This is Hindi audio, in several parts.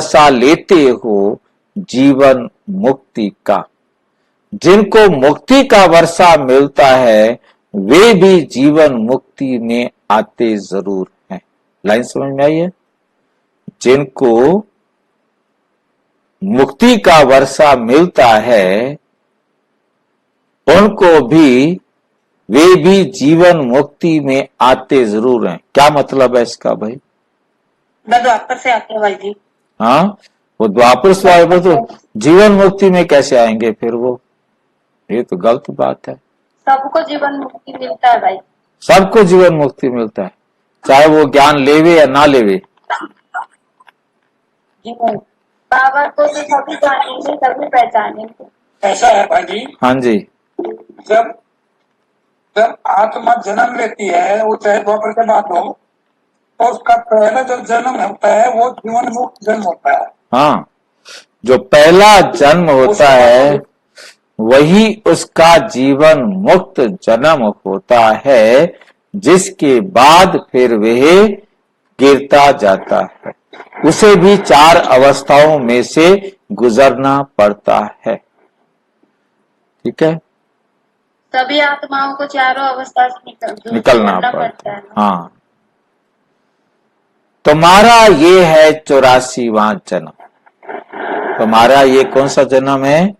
वर्षा लेते हो जीवन मुक्ति का। जिनको मुक्ति का वर्षा मिलता है वे भी जीवन मुक्ति में आते जरूर हैं। लाइन समझ में आई है? जिनको मुक्ति का वर्षा मिलता है उनको भी वे भी जीवन मुक्ति में आते जरूर हैं। क्या मतलब है इसका भाई? द्वापर से आते हैं भाई जी। हाँ, वो द्वापर से आए तो जीवन मुक्ति में कैसे आएंगे फिर वो? ये तो गलत बात है। सबको जीवन मुक्ति मिलता है भाई। सबको जीवन मुक्ति मिलता है, चाहे वो ज्ञान लेवे या ना लेवे। बाबा को तो सभी जानेंगे, सभी पहचानेंगे। ऐसा है भाई जी। हाँ जी। जब जब आत्मा जन्म लेती है, वो चाहे द्वापर के बाद हो, तो उसका पहला जो जन्म होता है वो जीवन मुक्त जन्म होता है। हाँ, जो पहला जन्म होता है वही उसका जीवन मुक्त जन्म होता है, जिसके बाद फिर वह गिरता जाता है। उसे भी 4 अवस्थाओं में से गुजरना पड़ता है। ठीक है, सभी आत्माओं को चारों अवस्था से निकलना पड़ता है। हाँ, तुम्हारा ये है 84वां जन्म। तुम्हारा ये कौन सा जन्म है?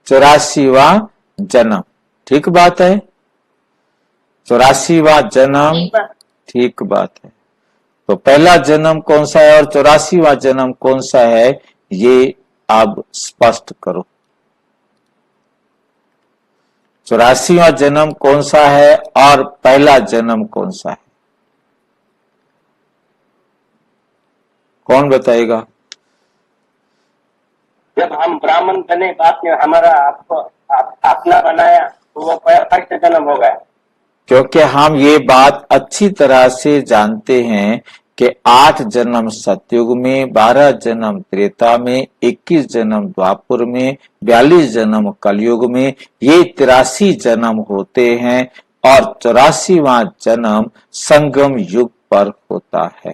84वां जन्म। ठीक बात है, 84वां जन्म। ठीक बात है। तो पहला जन्म कौन सा है और 84वां जन्म कौन सा है, ये अब स्पष्ट करो। 84वां जन्म कौन सा है और पहला जन्म कौन सा है? कौन बताएगा? जब हम ब्राह्मण बने, बाद में हमारा आपको अपना बनाया, तो वो फर्स्ट जन्म हो गया। क्योंकि हम ये बात अच्छी तरह से जानते हैं कि 8 जन्म सतयुग में, 12 जन्म त्रेता में, 21 जन्म द्वापर में, 42 जन्म कलयुग में, ये 83 जन्म होते हैं और 84वां जन्म संगम युग पर होता है।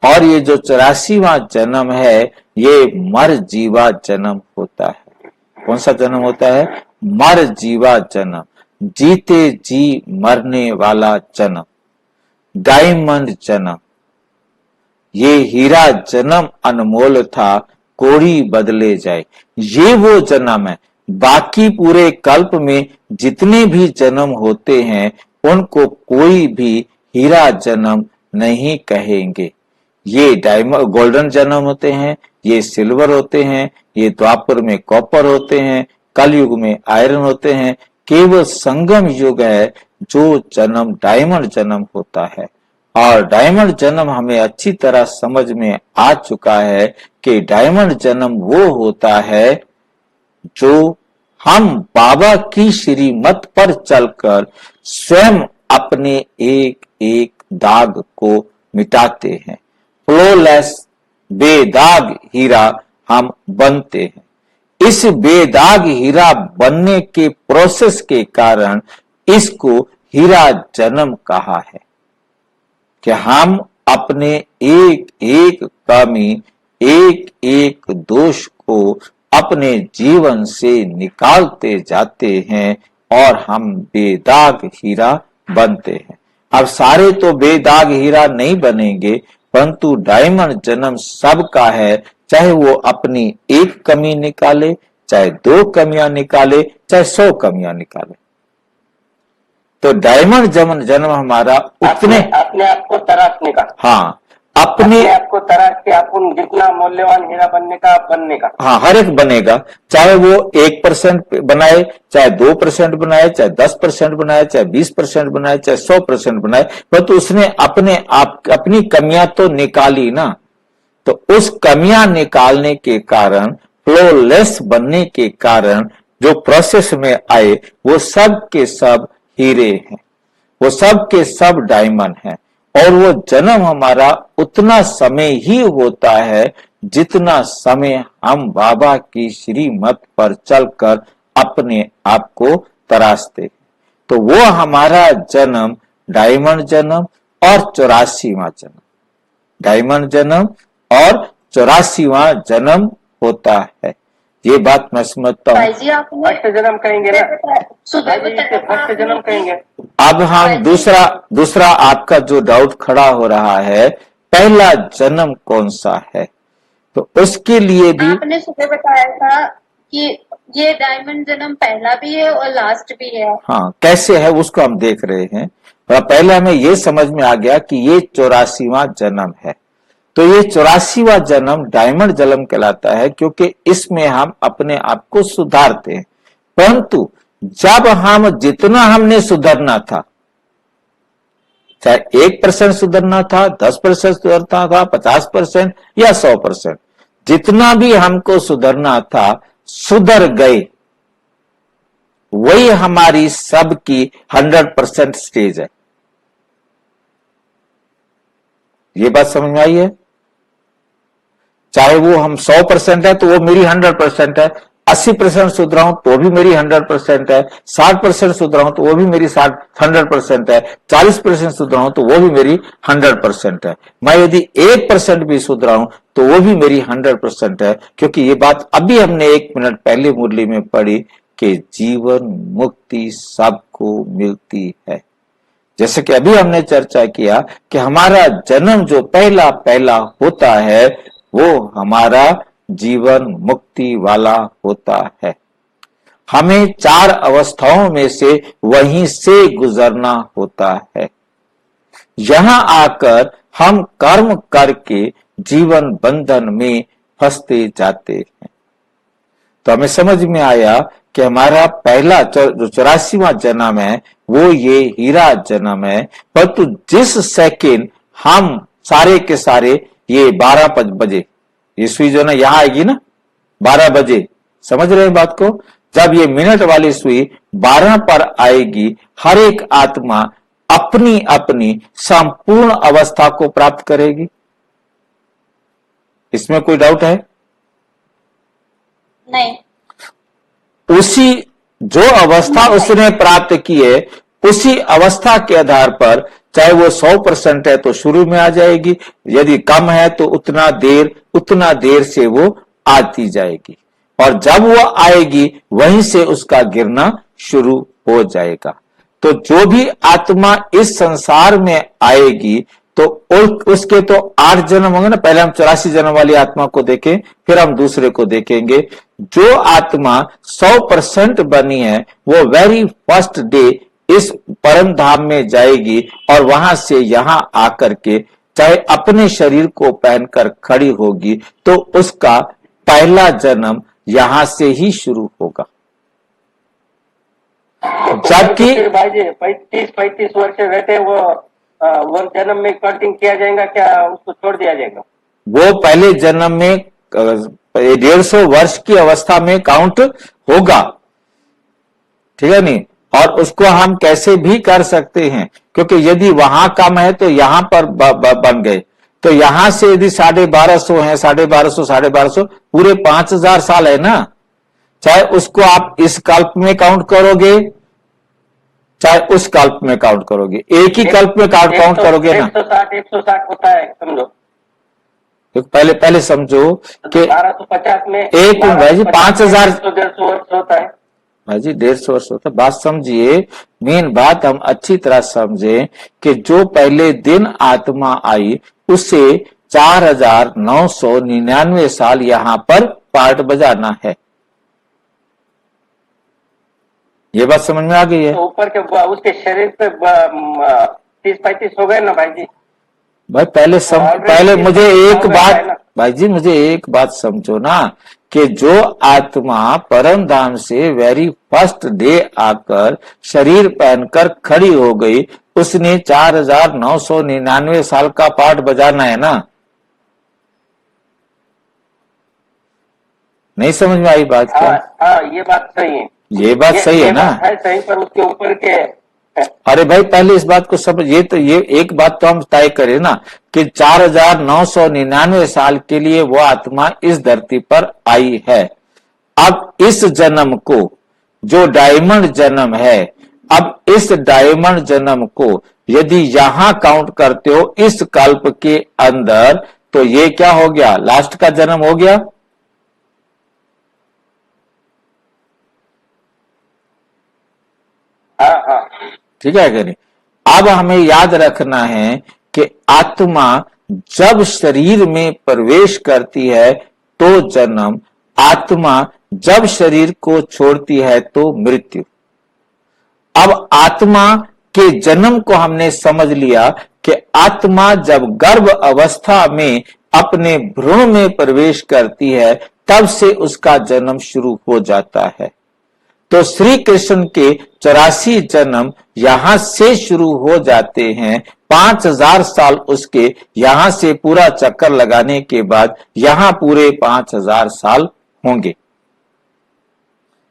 और ये जो 84वां जन्म है ये मर जीवा जन्म होता है। कौन सा जन्म होता है? मर जीवा जन्म, जीते जी मरने वाला जन्म, डायमंड जन्म। ये हीरा जन्म अनमोल था, कोड़ी बदले जाए, ये वो जन्म है। बाकी पूरे कल्प में जितने भी जन्म होते हैं उनको कोई भी हीरा जन्म नहीं कहेंगे। ये डायमंड गोल्डन जन्म होते हैं, ये सिल्वर होते हैं, ये द्वापर में कॉपर होते हैं, कलयुग में आयरन होते हैं। केवल संगम युग है जो जन्म डायमंड जन्म होता है। और डायमंड जन्म हमें अच्छी तरह समझ में आ चुका है कि डायमंड जन्म वो होता है जो हम बाबा की श्रीमत पर चलकर स्वयं अपने एक एक दाग को मिटाते हैं। फ्लॉलेस बेदाग हीरा हम बनते हैं। इस बेदाग हीरा बनने के प्रोसेस के कारण इसको हीरा जन्म कहा है कि हम अपने एक एक कमी, एक एक दोष को अपने जीवन से निकालते जाते हैं और हम बेदाग हीरा बनते हैं। अब सारे तो बेदाग हीरा नहीं बनेंगे, परंतु डायमंड जन्म सबका है, चाहे वो अपनी एक कमी निकाले, चाहे 2 कमियां निकाले, चाहे 100 कमियां निकाले। तो डायमंड जन्म हमारा उतने अपने आप को तराशने का। हाँ, अपने आप को तराश के अपन जितना मूल्यवान हीरा बनने का। हाँ, हर एक बनेगा, चाहे वो 1% बनाए, चाहे 2% बनाए, चाहे 10% बनाए, चाहे 20% बनाए, चाहे 100% बनाए, पर तो उसने अपने आप अपनी कमियां तो निकाली ना। तो उस कमियां निकालने के कारण, फ्लॉलेस बनने के कारण जो प्रोसेस में आए वो सब के सब हीरे हैं, वो सब के सब डायमंड हैं। और वो जन्म हमारा उतना समय ही होता है जितना समय हम बाबा की श्रीमत पर चलकर अपने आप को तराशते। तो वो हमारा जन्म डायमंड जन्म और 84वां जन्म, डायमंड जन्म और 84वां जन्म होता है। ये बात मैं समझता हूँ। भाई जी आपने फर्स्ट जन्म कहेंगे ना सुबह भाई जी, इसे फर्स्ट जन्म कहेंगे। अब हम दूसरा आपका जो डाउट खड़ा हो रहा है, पहला जन्म कौन सा है, तो उसके लिए भी आपने सुबह बताया था कि ये डायमंड जन्म पहला भी है और लास्ट भी है। हाँ कैसे है उसको हम देख रहे हैं। पहले हमें ये समझ में आ गया कि ये 84वां जन्म है, तो ये 84वां जन्म डायमंड जन्म कहलाता है, क्योंकि इसमें हम अपने आप को सुधारते हैं। परंतु जब हम जितना हमने सुधरना था, चाहे 1% सुधरना था, 10% सुधरना था, 50% या 100%, जितना भी हमको सुधरना था सुधर गए, वही हमारी सबकी 100% स्टेज है। ये बात समझ में आई है? चाहे वो हम 100% है तो वो मेरी 100% है, 80% सुधरा हूं तो भी मेरी 100% है, 60% सुधरा हूं तो वो भी मेरी 100% है, 40% सुधरा हूं तो वो भी मेरी 100% है। मैं यदि 1% भी सुधरा हूं तो वो भी मेरी 100% है, क्योंकि ये बात अभी हमने 1 मिनट पहले मुरली में पढ़ी कि जीवन मुक्ति सबको मिलती है। जैसे कि अभी हमने चर्चा किया कि हमारा जन्म जो पहला पहला होता है वो हमारा जीवन मुक्ति वाला होता है। हमें 4 अवस्थाओं में से वहीं से गुजरना होता है। यहां आकर हम कर्म करके जीवन बंधन में फंसते जाते हैं। तो हमें समझ में आया कि हमारा पहला जो 84वां जन्म है वो ये हीरा जन्म है। परंतु जिस सेकेंड हम सारे के सारे ये 12 बजे ये सुई जो ना यहां आएगी ना 12 बजे, समझ रहे हैं बात को? जब ये मिनट वाली सुई 12 पर आएगी, हर एक आत्मा अपनी अपनी संपूर्ण अवस्था को प्राप्त करेगी। इसमें कोई डाउट है? नहीं। उसी जो अवस्था उसने प्राप्त की है उसी अवस्था के आधार पर, चाहे वो 100% है तो शुरू में आ जाएगी, यदि कम है तो उतना देर से वो आती जाएगी, और जब वो आएगी वहीं से उसका गिरना शुरू हो जाएगा। तो जो भी आत्मा इस संसार में आएगी तो उसके तो 8 जन्म होंगे ना। पहले हम 84 जन्म वाली आत्मा को देखें, फिर हम दूसरे को देखेंगे। जो आत्मा 100% बनी है वो वेरी फर्स्ट डे इस परम धाम में जाएगी, और वहां से यहां आकर के चाहे अपने शरीर को पहनकर खड़ी होगी, तो उसका पहला जन्म यहां से ही शुरू होगा। जबकि भाई जी 35 वर्ष रहते वो जन्म में कटिंग किया जाएगा क्या, उसको छोड़ दिया जाएगा? वो पहले जन्म में 150 वर्ष की अवस्था में काउंट होगा, ठीक है नहीं? और उसको हम कैसे भी कर सकते हैं, क्योंकि यदि वहां कम है तो यहां पर बन गए, तो यहां से यदि 1250 है, 1250 पूरे 5000 साल है ना। चाहे उसको आप इस कल्प में काउंट करोगे, चाहे उस कल्प में काउंट करोगे, एक ही कल्प में काउंट करोगे ना। 160 होता है समझो। तो पहले समझो कि 1250 में एक भाई जी 5000 150 वर्ष होता है भाई जी 150 वर्ष होता है। बात समझिए, मेन बात हम अच्छी तरह समझे कि जो पहले दिन आत्मा आई उसे 4999 साल यहां पर पार्ट बजाना है। ये बात समझ में आ गई है? तो ऊपर के उसके शरीर पे 30-35 हो गए ना भाई जी। भाई पहले मुझे एक बात, भाई जी मुझे एक बात समझो ना, कि जो आत्मा परम धाम से वेरी फर्स्ट डे आकर शरीर पहनकर खड़ी हो गई, उसने 4999 साल का पाठ बजाना है ना। नहीं समझ में आई बात क्या? हाँ ये बात सही है। ये बात सही है ना? सही, पर उसके ऊपर के अरे भाई पहले इस बात को समझ, ये एक बात तो हम तय करें ना कि 4999 साल के लिए वो आत्मा इस धरती पर आई है। अब इस जन्म को जो डायमंड जन्म है, अब इस डायमंड जन्म को यदि यहां काउंट करते हो इस कल्प के अंदर, तो ये क्या हो गया, लास्ट का जन्म हो गया। हाँ हाँ। ठीक है कि नहीं। अब हमें याद रखना है कि आत्मा जब शरीर में प्रवेश करती है तो जन्म, आत्मा जब शरीर को छोड़ती है तो मृत्यु। अब आत्मा के जन्म को हमने समझ लिया कि आत्मा जब गर्भ अवस्था में अपने भ्रूण में प्रवेश करती है तब से उसका जन्म शुरू हो जाता है। तो श्री कृष्ण के 84 जन्म यहां से शुरू हो जाते हैं। 5000 साल उसके यहां से पूरा चक्कर लगाने के बाद यहां पूरे 5000 साल होंगे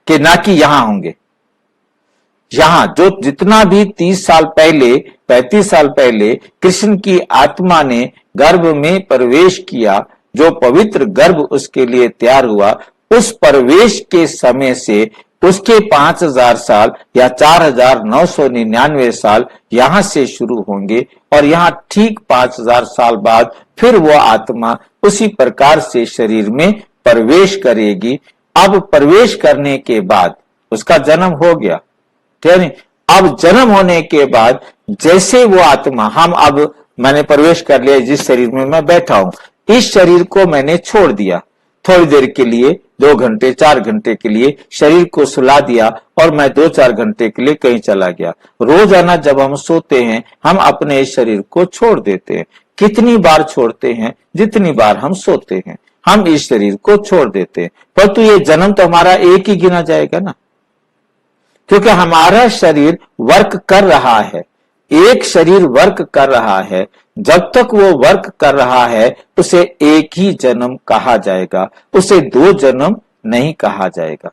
कि ना कि यहां होंगे। यहां जो जितना भी 30 साल पहले 35 साल पहले कृष्ण की आत्मा ने गर्भ में प्रवेश किया, जो पवित्र गर्भ उसके लिए तैयार हुआ, उस प्रवेश के समय से उसके 5000 साल या 4999 साल यहां से शुरू होंगे और यहां ठीक 5000 साल बाद फिर वो आत्मा उसी प्रकार से शरीर में प्रवेश करेगी। अब प्रवेश करने के बाद उसका जन्म हो गया, ठीक है। अब जन्म होने के बाद जैसे वो आत्मा, हम अब मैंने प्रवेश कर लिया जिस शरीर में मैं बैठा हूं, इस शरीर को मैंने छोड़ दिया थोड़ी देर के लिए, 2 घंटे 4 घंटे के लिए शरीर को सुला दिया और मैं 2-4 घंटे के लिए कहीं चला गया। रोजाना जब हम सोते हैं हम अपने इस शरीर को छोड़ देते हैं। कितनी बार छोड़ते हैं? जितनी बार हम सोते हैं हम इस शरीर को छोड़ देते हैं। परंतु ये जन्म तो हमारा एक ही गिना जाएगा ना, क्योंकि हमारा शरीर वर्क कर रहा है, एक शरीर वर्क कर रहा है। जब तक वो वर्क कर रहा है उसे एक ही जन्म कहा जाएगा, उसे 2 जन्म नहीं कहा जाएगा।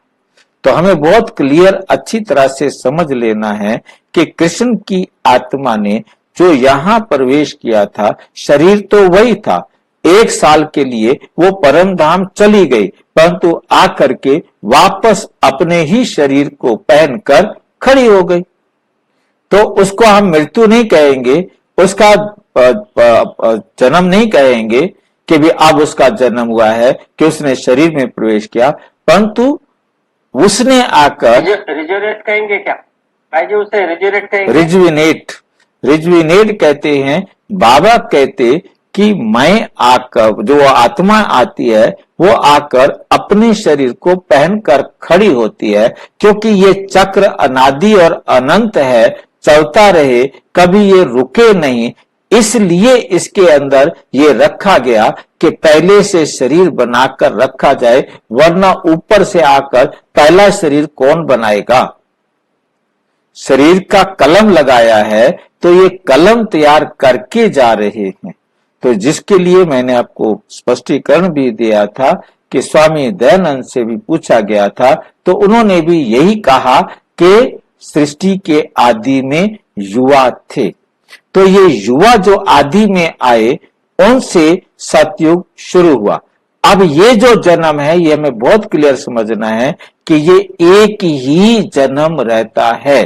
तो हमें बहुत क्लियर अच्छी तरह से समझ लेना है कि कृष्ण की आत्मा ने जो यहां प्रवेश किया था, शरीर तो वही था। 1 साल के लिए वो परम धाम चली गई, परंतु आकर के वापस अपने ही शरीर को पहनकर खड़ी हो गई। तो उसको हम मृत्यु नहीं कहेंगे, उसका जन्म नहीं कहेंगे कि भी अब उसका जन्म हुआ है कि उसने शरीर में प्रवेश किया, परंतु उसने आकर रिजोरेट कहेंगे क्या भाई जी, उसे रिजोरेट कहेंगे? रिजविनेट कहते हैं। बाबा कहते कि मैं आकर, जो आत्मा आती है वो आकर अपने शरीर को पहनकर खड़ी होती है, क्योंकि ये चक्र अनादि और अनंत है, चलता रहे, कभी ये रुके नहीं। इसलिए इसके अंदर ये रखा गया कि पहले से शरीर बनाकर रखा जाए, वरना ऊपर से आकर पहला शरीर कौन बनाएगा। शरीर का कलम लगाया है तो ये कलम तैयार करके जा रहे हैं। तो जिसके लिए मैंने आपको स्पष्टीकरण भी दिया था कि स्वामी दयानंद से भी पूछा गया था, तो उन्होंने भी यही कहा कि सृष्टि के आदि में युवा थे। तो ये युवा जो आदि में आए उनसे सतयुग शुरू हुआ। अब ये जो जन्म है ये हमें बहुत क्लियर समझना है कि ये एक ही जन्म रहता है,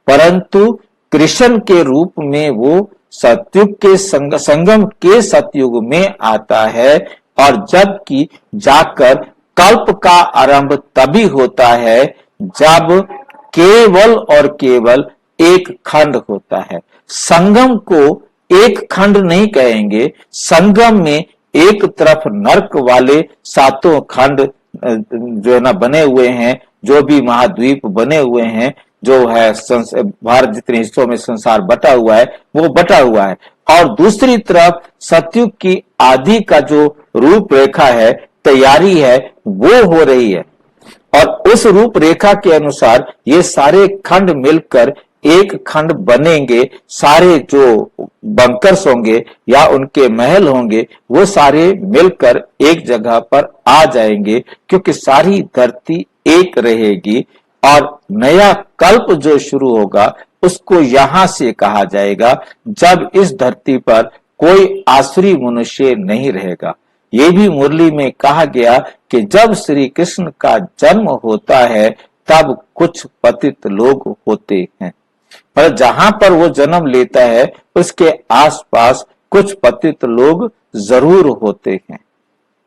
परंतु कृष्ण के रूप में वो सतयुग के संगम के सतयुग में आता है, और जबकि जाकर कल्प का आरंभ तभी होता है जब केवल और केवल एक खंड होता है। संगम को एक खंड नहीं कहेंगे, संगम में एक तरफ नरक वाले 7 खंड जो है ना बने हुए हैं, जो भी महाद्वीप बने हुए हैं, जो है भारत जितने हिस्सों में संसार बटा हुआ है वो बटा हुआ है, और दूसरी तरफ सतयुग की आदि का जो रूपरेखा है, तैयारी है, वो हो रही है। और उस रूपरेखा के अनुसार ये सारे खंड मिलकर एक खंड बनेंगे। सारे जो बंकर्स होंगे या उनके महल होंगे वो सारे मिलकर एक जगह पर आ जाएंगे, क्योंकि सारी धरती एक रहेगी। और नया कल्प जो शुरू होगा उसको यहां से कहा जाएगा जब इस धरती पर कोई आसुरी मनुष्य नहीं रहेगा। ये भी मुरली में कहा गया कि जब श्री कृष्ण का जन्म होता है तब कुछ पतित लोग होते हैं, पर जहां पर वो जन्म लेता है उसके आसपास कुछ पतित लोग जरूर होते हैं,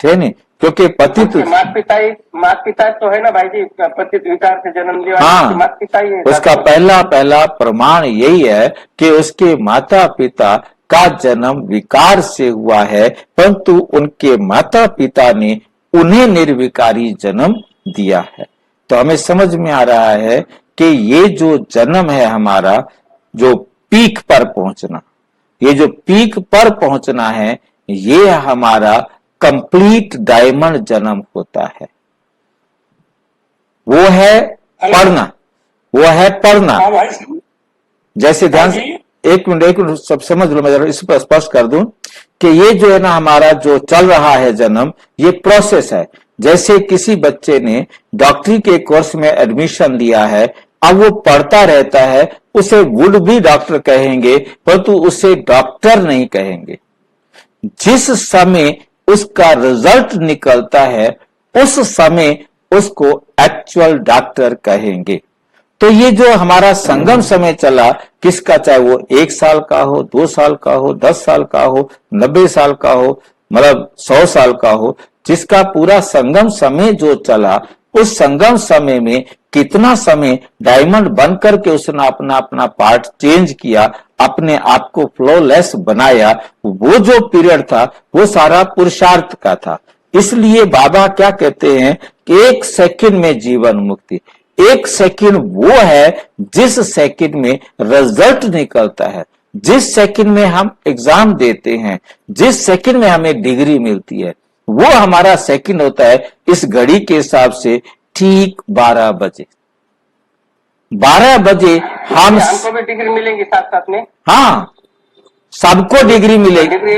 ठीक है नहीं, क्योंकि पतित माता पिता तो है ना भाई जी, पतित विकार से जन्म लिया, हाँ, माता पिता ही है। उसका पहला प्रमाण यही है कि उसके माता पिता का जन्म विकार से हुआ है, परंतु उनके माता पिता ने उन्हें निर्विकारी जन्म दिया है। तो हमें समझ में आ रहा है कि ये जो जन्म है हमारा, जो पीक पर पहुंचना, ये जो पीक पर पहुंचना है, ये हमारा कंप्लीट डायमंड जन्म होता है। वो है पढ़ना, वो है पढ़ना। हाँ भाई, जैसे ध्यान से एक मिनट सब समझ लो, मैं जरा इस पर स्पष्ट कर दूं कि ये जो है ना हमारा जो चल रहा है जन्म, ये प्रोसेस है। जैसे किसी बच्चे ने डॉक्टरी के कोर्स में एडमिशन लिया है, अब वो पढ़ता रहता है, उसे वुड भी डॉक्टर कहेंगे, परंतु उसे डॉक्टर नहीं कहेंगे। जिस समय उसका रिजल्ट निकलता है, उस समय उसको एक्चुअल डॉक्टर कहेंगे। तो ये जो हमारा संगम समय चला, किसका, चाहे वो 1 साल का हो, 2 साल का हो, 10 साल का हो, 90 साल का हो, मतलब 100 साल का हो, जिसका पूरा संगम समय जो चला, उस संगम समय में कितना समय डायमंड बनकर के उसने अपना अपना पार्ट चेंज किया, अपने आप को फ्लॉलेस बनाया, वो जो पीरियड था वो सारा पुरुषार्थ का था। इसलिए बाबा क्या कहते हैं कि 1 सेकंड में जीवन मुक्ति। 1 सेकंड वो है जिस सेकंड में रिजल्ट निकलता है, जिस सेकंड में हम एग्जाम देते हैं, जिस सेकंड में हमें डिग्री मिलती है, वो हमारा सेकंड होता है इस घड़ी के हिसाब से ठीक 12 बजे। 12 बजे हमको भी डिग्री मिलेंगी साथ साथ में। हाँ, सबको डिग्री मिलेगी। डिग्री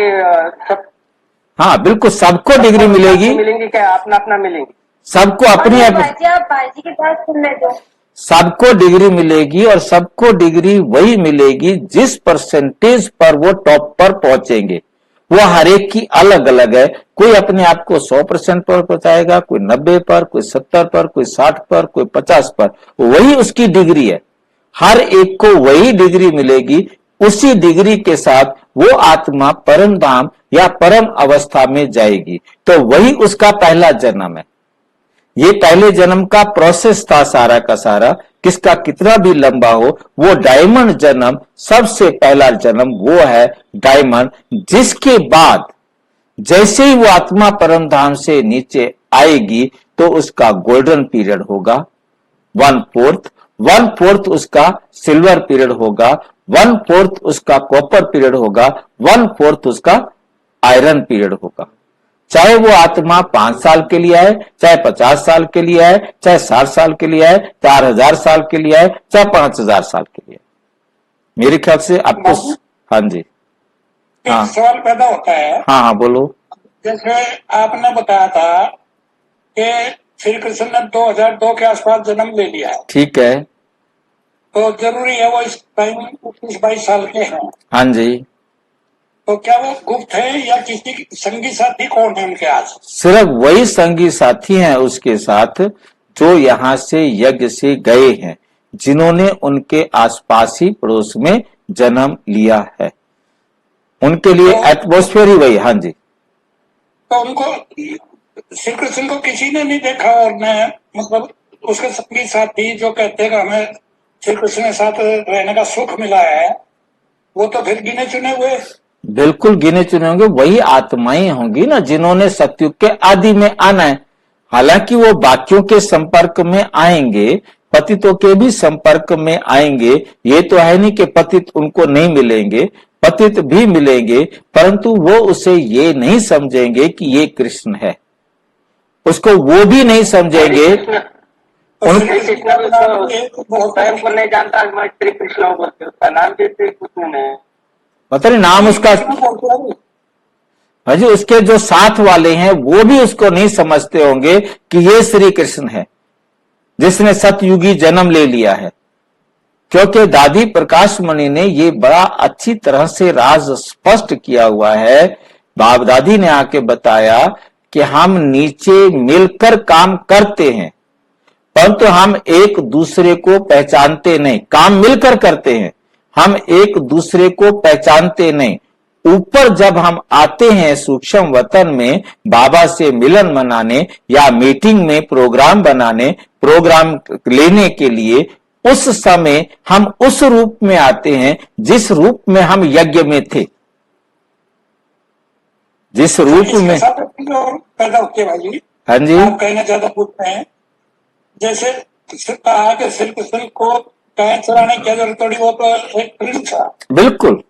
हाँ बिल्कुल, सबको डिग्री मिलेगी। मिलेंगी क्या, अपना अपना मिलेंगी? सबको अपनी आप भाईजी की बात सुन ले दो। सबको डिग्री मिलेगी, और सबको डिग्री वही मिलेगी जिस परसेंटेज पर वो टॉप पर पहुंचेंगे। वो हर एक की अलग अलग है। कोई अपने आप को 100% पर पहुंचाएगा, कोई 90 पर, कोई 70 पर, कोई 60 पर, कोई 50 पर, वही उसकी डिग्री है। हर एक को वही डिग्री मिलेगी। उसी डिग्री के साथ वो आत्मा परम धाम या परम अवस्था में जाएगी। तो वही उसका पहला जन्म है। ये पहले जन्म का प्रोसेस था सारा का सारा, किसका कितना भी लंबा हो, वो डायमंड जन्म सबसे पहला जन्म वो है डायमंड। जिसके बाद जैसे ही वो आत्मा परम धाम से नीचे आएगी तो उसका गोल्डन पीरियड होगा 1/4 उसका सिल्वर पीरियड होगा, 1/4 उसका कॉपर पीरियड होगा, 1/4 उसका आयरन पीरियड होगा। चाहे वो आत्मा 5 साल के लिए आए, चाहे 50 साल के लिए आए, चाहे 60 साल के लिए आए, 4000 साल के लिए आए, चाहे 5000 साल के लिए। मेरे ख्याल से आपको, हाँ जी, हाँ सवाल पैदा होता है। हाँ बोलो। जैसे आपने बताया था कि श्री कृष्ण ने 2002 के आसपास जन्म ले लिया है, ठीक है, तो जरूरी है वो इस टाइम 21-22 साल के हैं। हाँ जी। तो क्या वो गुप्त है या किसी संगी साथी कौन है उनके आस? सिर्फ वही संगी साथी हैं उसके साथ जो यहां से यज्ञ से गए हैं, जिन्होंने उनके आसपास ही पड़ोस में जन्म लिया है। उनके लिए एटमॉस्फेयर ही वही। हाँ जी। तो उनको श्री कृष्ण को किसी ने नहीं देखा, और न मतलब उसके संगी साथी जो कहते हैं कि हमें श्री कृष्ण के साथ रहने का सुख मिला है, वो तो फिर गिने चुने हुए। बिल्कुल गिने चुने होंगे, वही आत्माएं होंगी ना जिन्होंने सतयुग के आदि में आना है। हालांकि वो बाकियों के संपर्क में आएंगे, पतितों के भी संपर्क में आएंगे। ये तो है नहीं कि पतित उनको नहीं मिलेंगे, पतित भी मिलेंगे, परंतु वो उसे ये नहीं समझेंगे कि ये कृष्ण है। उसको वो भी नहीं समझेंगे। स्वयं को नहीं जानता, मैं श्री कृष्ण बोलते, उसका नाम भी श्री कृष्ण है, पता नहीं नाम उसका। हाजी, उसके जो साथ वाले हैं वो भी उसको नहीं समझते होंगे कि ये श्री कृष्ण है जिसने सतयुगी जन्म ले लिया है। क्योंकि दादी प्रकाश मणि ने ये बड़ा अच्छी तरह से राज स्पष्ट किया हुआ है। बाप दादी ने आके बताया कि हम नीचे मिलकर काम करते हैं, परंतु हम एक दूसरे को पहचानते नहीं। काम मिलकर करते हैं, हम एक दूसरे को पहचानते नहीं। ऊपर जब हम आते हैं सूक्ष्म वतन में बाबा से मिलन मनाने या मीटिंग में प्रोग्राम बनाने, प्रोग्राम लेने के लिए, उस समय हम उस रूप में आते हैं जिस रूप में हम यज्ञ में थे, जिस रूप में। पैदा होती है भाई जी। हाँ जी, आप कहना ज्यादा पूछते हैं। जैसे कहा कि श्री कृष्ण को कह चलाने की जरूरत थोड़ी, वो तो एक प्रिंस था, बिल्कुल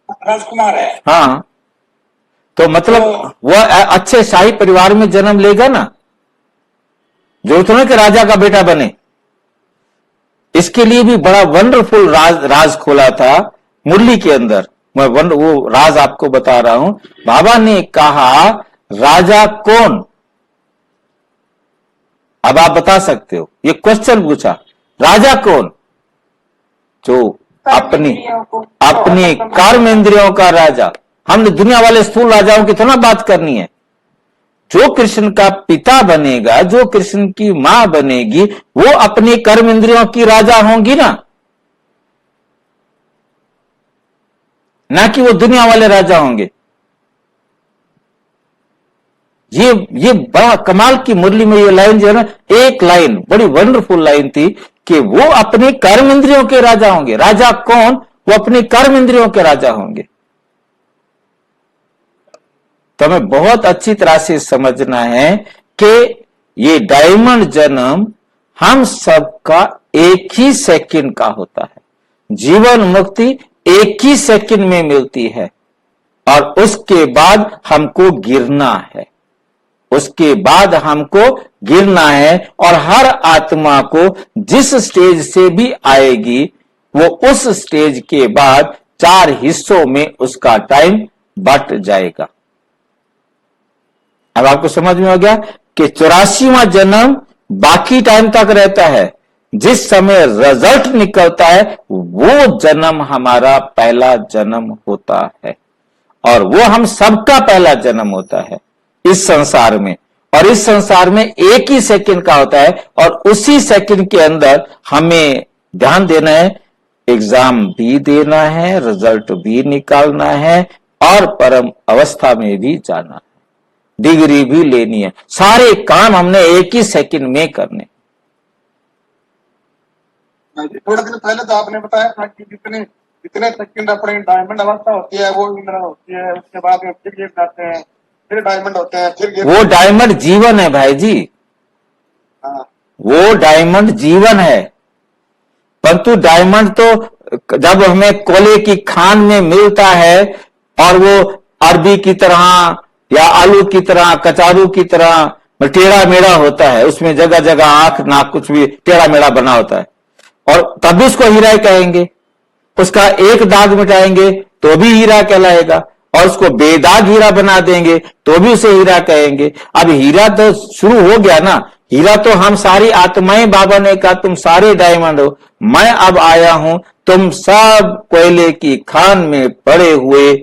राजकुमार है। हाँ, तो मतलब वो अच्छे शाही परिवार में जन्म लेगा ना, जरूरत नहीं कि राजा का बेटा बने। इसके लिए भी बड़ा वंडरफुल राज खोला था मुरली के अंदर। मैं वो राज आपको बता रहा हूं। बाबा ने कहा राजा कौन, अब आप बता सकते हो, ये क्वेश्चन पूछा, राजा कौन? जो अपनी कर्म इंद्रियों का राजा। हमने दुनिया वाले स्थूल राजाओं की थोड़ा बात करनी है। जो कृष्ण का पिता बनेगा, जो कृष्ण की मां बनेगी, वो अपनी कर्म इंद्रियों की राजा होंगी ना कि वो दुनिया वाले राजा होंगे। ये बड़ा कमाल की मुरली में ये लाइन जो है ना, एक लाइन बड़ी वंडरफुल लाइन थी कि वो अपने कर्म इंद्रियों के राजा होंगे। राजा कौन? वो अपने कर्म इंद्रियों के राजा होंगे। तो हमें बहुत अच्छी तरह से समझना है कि ये डायमंड जन्म हम सबका एक ही सेकंड का होता है। जीवन मुक्ति एक ही सेकंड में मिलती है और उसके बाद हमको गिरना है। उसके बाद हमको गिरना है और हर आत्मा को जिस स्टेज से भी आएगी, वो उस स्टेज के बाद 4 हिस्सों में उसका टाइम बट जाएगा। अब आपको समझ में हो गया कि 84वां जन्म बाकी टाइम तक रहता है। जिस समय रिजल्ट निकलता है वो जन्म हमारा पहला जन्म होता है और वो हम सबका पहला जन्म होता है इस संसार में। और इस संसार में एक ही सेकंड का होता है और उसी सेकंड के अंदर हमें ध्यान देना है, एग्जाम भी देना है, रिजल्ट भी निकालना है और परम अवस्था में भी जाना है, डिग्री भी लेनी है। सारे काम हमने एक ही सेकंड में करने। थोड़े दिन पहले तो आपने बताया था कि जितने सेकंड अपनी डायमंड अवस्था होती है वो इंद्र होती है, उसके बाद में फिर गिर जाते हैं, फिर डायमंड होते हैं, फिर गिर। वो डायमंड जीवन है भाई जी। हाँ, वो डायमंड जीवन है। परंतु डायमंड तो जब हमें कोयले की खान में मिलता है और वो अरबी की तरह या आलू की तरह, कचारू की तरह टेढ़ा मेढ़ा होता है, उसमें जगह जगह आंख नाक कुछ भी टेढ़ा मेढ़ा बना होता है, और तब भी उसको हीरा कहेंगे। उसका एक दाग मिटाएंगे तो भी हीरा कहलाएगा और उसको बेदाग हीरा बना देंगे तो भी उसे हीरा कहेंगे। अब हीरा तो शुरू हो गया ना, हीरा तो हम सारी आत्माएं, बाबा ने कहा तुम सारे डायमंड हो, मैं अब आया हूं, तुम सब कोयले की खान में पड़े हुए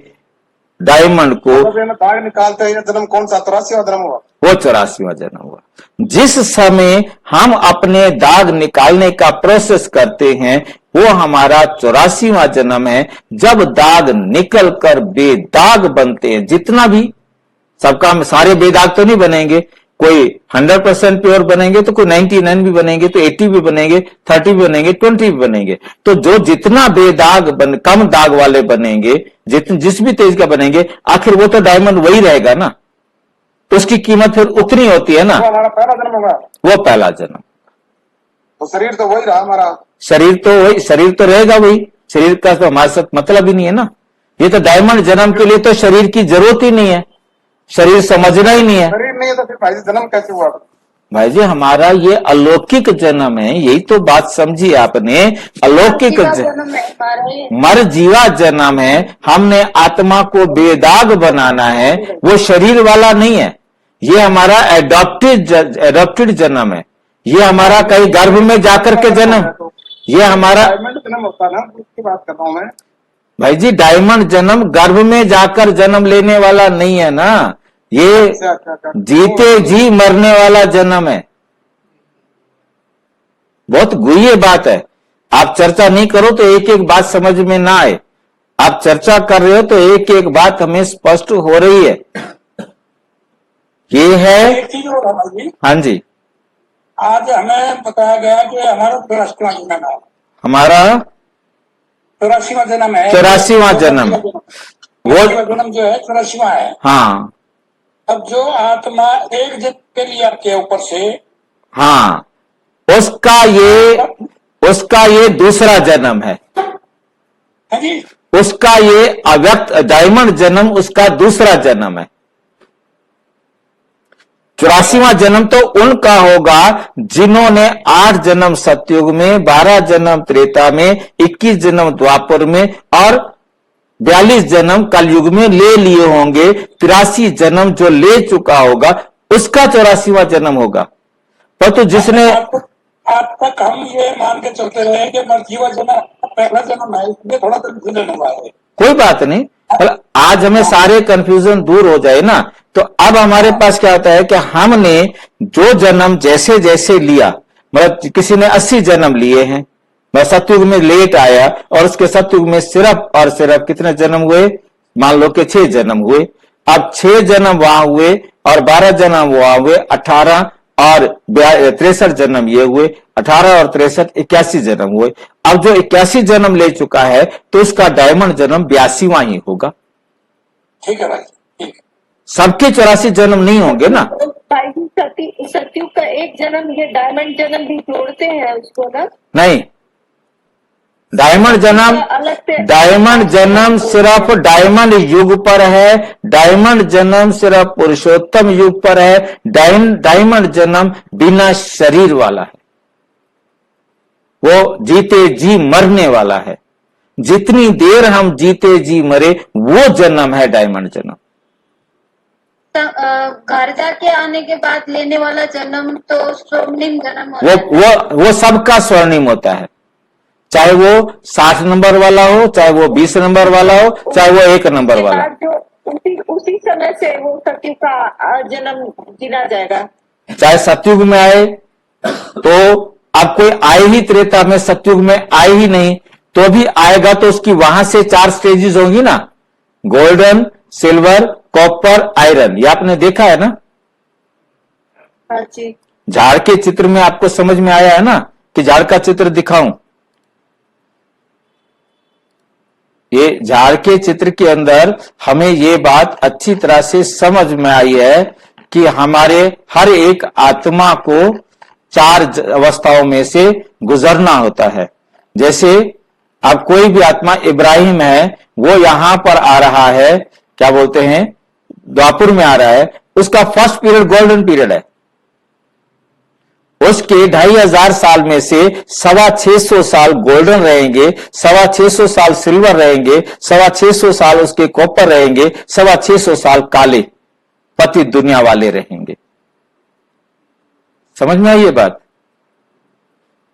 डायमंड को। दाग निकालते हैं। जन्म कौन सा? 84वां जन्म हुआ। वो 84वां जन्म हुआ। जिस समय हम अपने दाग निकालने का प्रोसेस करते हैं वो हमारा 84वां जन्म है। जब दाग निकल कर बेदाग बनते हैं, जितना भी सबका, सारे बेदाग तो नहीं बनेंगे, कोई 100% प्योर बनेंगे तो कोई 99 भी बनेंगे, तो 80 भी बनेंगे, 30 भी बनेंगे, 20 भी बनेंगे। तो जो जितना बेदाग कम दाग वाले बनेंगे, जिस भी तेज का बनेंगे, आखिर वो तो डायमंड वही रहेगा ना, तो उसकी कीमत फिर उतनी होती है ना। वो हमारा पहला जन्म होगा। वो पहला जन्म। तो शरीर तो वही रहा हमारा। शरीर तो रहेगा वही। शरीर का तो हमारे साथ मतलब ही नहीं है ना। ये तो डायमंड जन्म के लिए तो शरीर की जरूरत ही नहीं है, शरीर समझना ही नहीं है। शरीर नहीं है तो फिर भाई जन्म कैसे हुआ? भाई जी हमारा ये अलौकिक जन्म है, यही तो बात समझी आपने। अलौकिक जन्म है हमारा ये। मर जीवा जन्म है। हमने आत्मा को बेदाग बनाना है, वो शरीर वाला नहीं है। ये हमारा एडॉप्टेड जन्म है। ये हमारा कहीं गर्भ में जाकर के जन्म, ये हमारा डायमंड जन्म होता ना, उसकी बात कर रहा हूं मैं। भाई जी डायमंड जन्म गर्भ में जाकर जन्म लेने वाला नहीं है ना, ये जीते जी मरने वाला जन्म है। बहुत गुह्य बात है, आप चर्चा नहीं करो तो एक एक बात समझ में ना आए। आप चर्चा कर रहे हो तो एक एक बात हमें स्पष्ट हो रही है। ये है, एक चीज और है भाई जी, हाँ जी, आज हमें बताया गया कि हमारा 84वां जन्म है, हमारा 84वां जन्म है, 84वां जन्म, वो 84वां जन्म जो है 84वां है। हाँ अब जो आत्मा एक जन्म के लिए आती है ऊपर से, हाँ, उसका ये दूसरा जन्म है, है जी, उसका ये अव्यक्त डायमंड जन्म उसका दूसरा जन्म है। 84वां जन्म तो उनका होगा जिन्होंने 8 जन्म सतयुग में, 12 जन्म त्रेता में, 21 जन्म द्वापर में और 42 जन्म कलयुग में ले लिए होंगे। 83 जन्म जो ले चुका होगा उसका 84वां जन्म होगा। परंतु जिसने आज तक हम ये मान के चलते रहे कि मर्जीवा जन्म पहला जन्म है, इसमें थोड़ा कंफ्यूजन हुआ है। कोई बात नहीं, मतलब आज हमें सारे कंफ्यूजन दूर हो जाए ना, तो अब हमारे पास क्या होता है कि हमने जो जन्म जैसे जैसे लिया, मतलब किसी ने 80 जन्म लिए हैं, मतलब सतयुग में लेट आया और उसके सतयुग में सिर्फ और सिर्फ कितने जन्म हुए, मान लो कि 6 जन्म हुए। अब 6 जन्म वहां हुए और 12 जन्म वहां हुए, 18 और 63 जन्म ये हुए, 18 और 63 81 जन्म हुए। अब जो 81 जन्म ले चुका है तो उसका डायमंड जन्म 82वां ही होगा। ठीक है भाई, ठीक है। सबके 84 जन्म नहीं होंगे ना। भाई जी, सतयुग का एक जन्म ये डायमंड जन्म भी जोड़ते हैं उसको ना? नहीं, डायमंड जन्म, अलग से डायमंड जन्म सिर्फ डायमंड युग पर है। डायमंड जन्म सिर्फ पुरुषोत्तम युग पर है। डायमंड जन्म बिना शरीर वाला है, वो जीते जी मरने वाला है। जितनी देर हम जीते जी मरे वो जन्म है डायमंड जन्म। घर जाके आने के बाद लेने वाला जन्म तो स्वर्णिम जन्म होता है। वो सबका स्वर्णिम होता है, चाहे वो 60 नंबर वाला हो, चाहे वो 20 नंबर वाला हो, चाहे वो 1 नंबर वाला हो। जो उसी समय से वो सतयुग का जन्म गिना जाएगा। चाहे सतयुग में आए तो अब कोई आए ही त्रेता में, सतयुग में आए ही नहीं तो भी आएगा, तो उसकी वहां से 4 स्टेजेस होंगी ना, गोल्डन, सिल्वर, कॉपर, आयरन। ये आपने देखा है ना, हाँ जी। झाड़ के चित्र में आपको समझ में आया है ना, कि झाड़ का चित्र दिखाऊं। ये झाड़ के चित्र के अंदर हमें ये बात अच्छी तरह से समझ में आई है कि हमारे हर एक आत्मा को 4 अवस्थाओं में से गुजरना होता है। जैसे अब कोई भी आत्मा, इब्राहिम है, वो यहां पर आ रहा है, क्या बोलते हैं, द्वापुर में आ रहा है, उसका फर्स्ट पीरियड गोल्डन पीरियड है। उसके 2500 साल में से 625 साल गोल्डन रहेंगे, 625 साल सिल्वर रहेंगे, 625 साल उसके कॉपर रहेंगे, 625 साल काले पति दुनिया वाले रहेंगे। समझ में आई ये बात?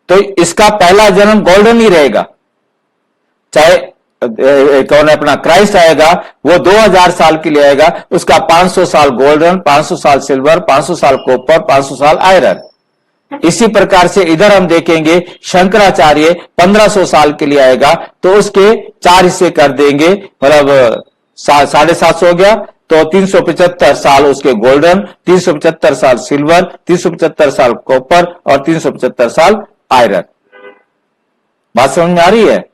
तो इसका पहला जन्म गोल्डन ही रहेगा। चाहे कौन अपना क्राइस्ट आएगा, वो 2000 साल के लिए आएगा, उसका 500 साल गोल्डन, 500 साल सिल्वर, 500 साल कॉपर, 500 साल आयरन। इसी प्रकार से इधर हम देखेंगे, शंकराचार्य 1500 साल के लिए आएगा, तो उसके 4 हिस्से कर देंगे, मतलब 750 हो गया, तो 375 साल उसके गोल्डन, 375 साल सिल्वर, 375 साल कॉपर और 375 साल आयरन। बात समझ में आ रही है?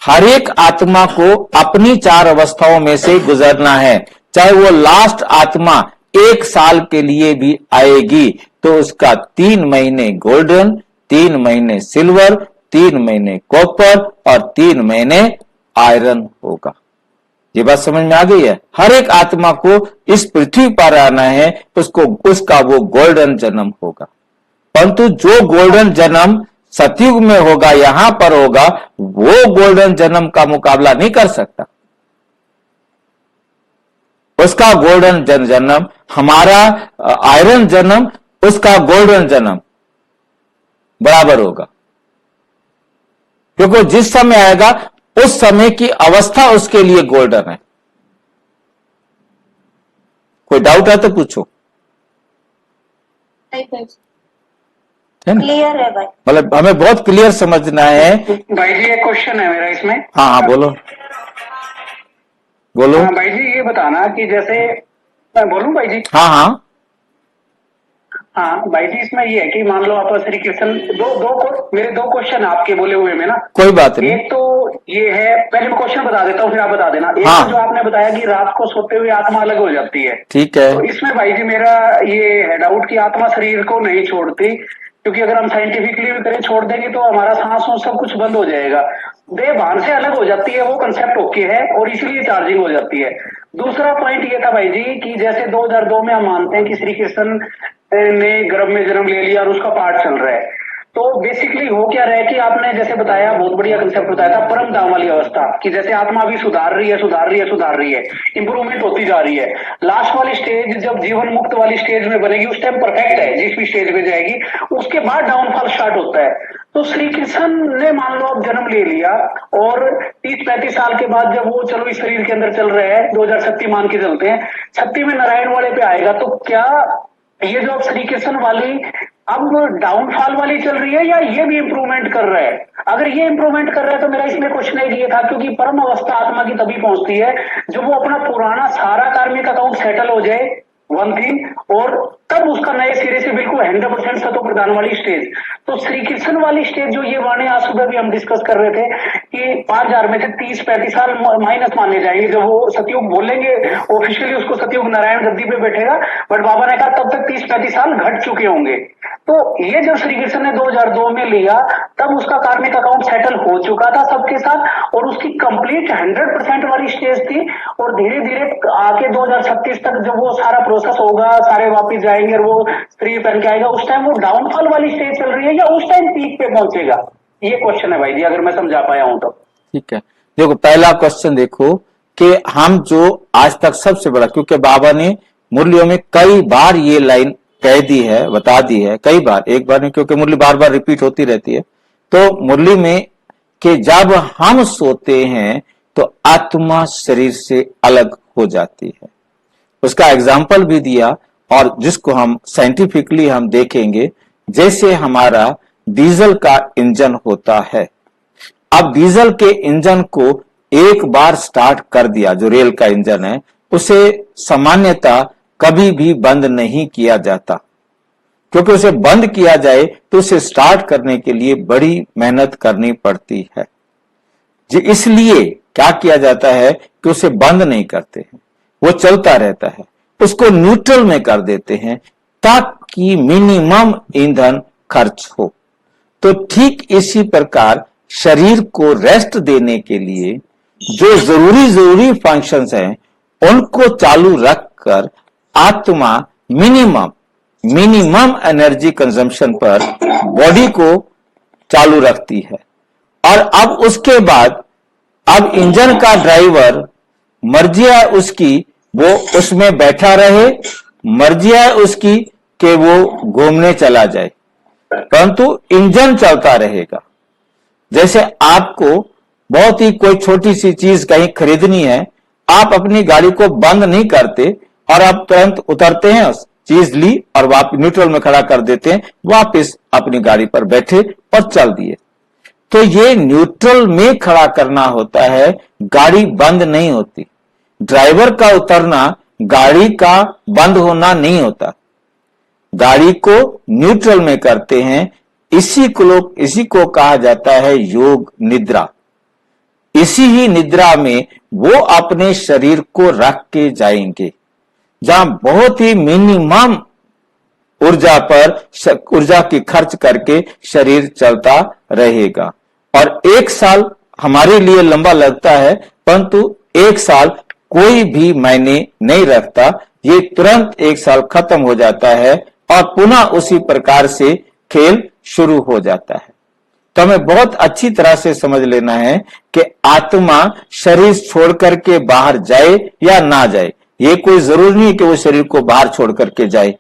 हर एक आत्मा को अपनी 4 अवस्थाओं में से गुजरना है। चाहे वो लास्ट आत्मा 1 साल के लिए भी आएगी तो उसका 3 महीने गोल्डन, 3 महीने सिल्वर, 3 महीने कॉपर और 3 महीने आयरन होगा। ये बात समझ में आ गई है? हर एक आत्मा को इस पृथ्वी पर आना है, उसका वो गोल्डन जन्म होगा। परंतु जो गोल्डन जन्म सतयुग में होगा, यहां पर होगा, वो गोल्डन जन्म का मुकाबला नहीं कर सकता। उसका गोल्डन जन्म, हमारा आयरन जन्म, उसका गोल्डन जन्म बराबर होगा, क्योंकि जिस समय आएगा उस समय की अवस्था उसके लिए गोल्डन है। कोई डाउट है तो पूछो। क्लियर है भाई? मतलब हमें बहुत क्लियर समझना है। भाई जी एक क्वेश्चन है मेरा इसमें। हाँ हाँ बोलो। बोलो। हाँ भाई जी, ये बताना कि जैसे मैं बोलूं भाई जी। हाँ हाँ हाँ भाई जी, इसमें ये है कि मान लो आप श्री कृष्ण मेरे दो क्वेश्चन आपके बोले हुए में ना। कोई बात नहीं। एक तो ये है, पहले मैं क्वेश्चन बता देता हूँ फिर आप बता देना। एक हाँ। तो जो आपने बताया कि रात को सोते हुए आत्मा अलग हो जाती है, ठीक है। तो इसमें भाई जी मेरा ये है डाउट कि आत्मा शरीर को नहीं छोड़ती, क्योंकि अगर हम साइंटिफिकली भी करें छोड़ देंगे तो हमारा सांस सब कुछ बंद हो जाएगा। देह भान से अलग हो जाती है, वो कंसेप्ट ओके है और इसीलिए चार्जिंग हो जाती है। दूसरा पॉइंट ये था भाई जी कि जैसे 2002 में हम मानते हैं कि श्री कृष्ण ने गर्भ में जन्म ले लिया और उसका पाठ चल रहा है, तो बेसिकली हो क्या रहा है कि आपने जैसे बताया, बहुत बढ़िया कंसेप्ट बताया था, परम धाम वाली अवस्था कि जैसे आत्मा भी सुधार रही है, इंप्रूवमेंट होती जा रही है। लास्ट वाली स्टेज जब जीवन मुक्त वाली स्टेज में बनेगी उस टाइम परफेक्ट है, जिस भी स्टेज पे जाएगी उसके बाद डाउनफॉल स्टार्ट होता है। तो श्री कृष्ण ने मान लो अब जन्म ले लिया और 30-35 साल के बाद जब वो चलो इस शरीर के अंदर चल रहे हैं, 2036 मान के चलते हैं, 36 में नारायण वाले पे आएगा, तो क्या ये जो अब श्री कृष्ण वाली अब डाउनफॉल वाली चल रही है या ये भी इंप्रूवमेंट कर रहा है? अगर ये इंप्रूवमेंट कर रहा है तो मेरा इसमें क्वेश्चन एक ये था, क्योंकि परम अवस्था आत्मा की तभी पहुंचती है जब वो अपना पुराना सारा कार्मिक अकाउंट सेटल हो जाए, वन थिंग, और तब उसका नए सिरे से बिल्कुल 100% सतो प्रदान वाली स्टेज। तो श्री कृष्ण वाली स्टेज जो ये वाणी आज सुबह भी हम डिस्कस कर रहे थे कि 5000 में से 30-35 साल माइनस माने जाएंगे, जब वो सतयुग बोलेंगे ऑफिशियली उसको सतयुग नारायण गद्दी पे बैठेगा, बट बाबा ने कहा तब तक 30-35 साल घट चुके होंगे। तो ये जब श्री कृष्ण ने 2002 में लिया तब उसका कार्मिक अकाउंट सेटल हो चुका था सबके साथ और उसकी कंप्लीट 100% वाली स्टेज थी, और धीरे धीरे आके 2036 तक जब वो सारा प्रोसेस होगा, सारे वापिस जाएंगे और वो स्त्री पहन के आएगा, उस टाइम वो डाउनफॉल वाली स्टेज चल रही है या उस टाइम पीक पे पहुंचेगा? ये क्वेश्चन है भाई जी, अगर मैं समझा पाया हूं तो। ठीक है, देखो पहला क्वेश्चन देखो कि हम जो आज तक सबसे बड़ा, क्योंकि बाबा ने मुरलियों में कई बार ये लाइन कह दी है, बता दी है कई बार, एक बार नहीं, क्योंकि मुरली बार बार रिपीट होती रहती है। तो मुरली में कि जब हम सोते हैं तो आत्मा शरीर से अलग हो जाती है, उसका एग्जाम्पल भी दिया, और जिसको हम साइंटिफिकली हम देखेंगे, जैसे हमारा डीजल का इंजन होता है। अब डीजल के इंजन को एक बार स्टार्ट कर दिया, जो रेल का इंजन है, उसे सामान्यतः कभी भी बंद नहीं किया जाता, क्योंकि उसे बंद किया जाए तो उसे स्टार्ट करने के लिए बड़ी मेहनत करनी पड़ती है जी। इसलिए क्या किया जाता है कि उसे बंद नहीं करते हैं, वो चलता रहता है, उसको न्यूट्रल में कर देते हैं ताकि मिनिमम ईंधन खर्च हो। तो ठीक इसी प्रकार शरीर को रेस्ट देने के लिए जो जरूरी फंक्शंस हैं उनको चालू रखकर आत्मा मिनिमम एनर्जी कंजम्पशन पर बॉडी को चालू रखती है। और अब उसके बाद अब इंजन का ड्राइवर मर्जी है उसकी वो उसमें बैठा रहे, मर्जी है उसकी कि वो घूमने चला जाए, परंतु इंजन चलता रहेगा। जैसे आपको बहुत ही कोई छोटी सी चीज कहीं खरीदनी है, आप अपनी गाड़ी को बंद नहीं करते और आप तुरंत उतरते हैं, चीज ली और वापस न्यूट्रल में खड़ा कर देते हैं, वापस अपनी गाड़ी पर बैठे और चल दिए। तो ये न्यूट्रल में खड़ा करना होता है, गाड़ी बंद नहीं होती। ड्राइवर का उतरना गाड़ी का बंद होना नहीं होता, गाड़ी को न्यूट्रल में करते हैं। इसी को कहा जाता है योग निद्रा। इसी ही निद्रा में वो अपने शरीर को रख के जाएंगे, जहां बहुत ही मिनिमम ऊर्जा की खर्च करके शरीर चलता रहेगा। और 1 साल हमारे लिए लंबा लगता है, परंतु 1 साल कोई भी मायने नहीं रखता, ये तुरंत 1 साल खत्म हो जाता है और पुनः उसी प्रकार से खेल शुरू हो जाता है। तो हमें बहुत अच्छी तरह से समझ लेना है कि आत्मा शरीर छोड़ करके बाहर जाए या ना जाए, ये कोई जरूरी नहीं कि वो शरीर को बाहर छोड़ करके जाए,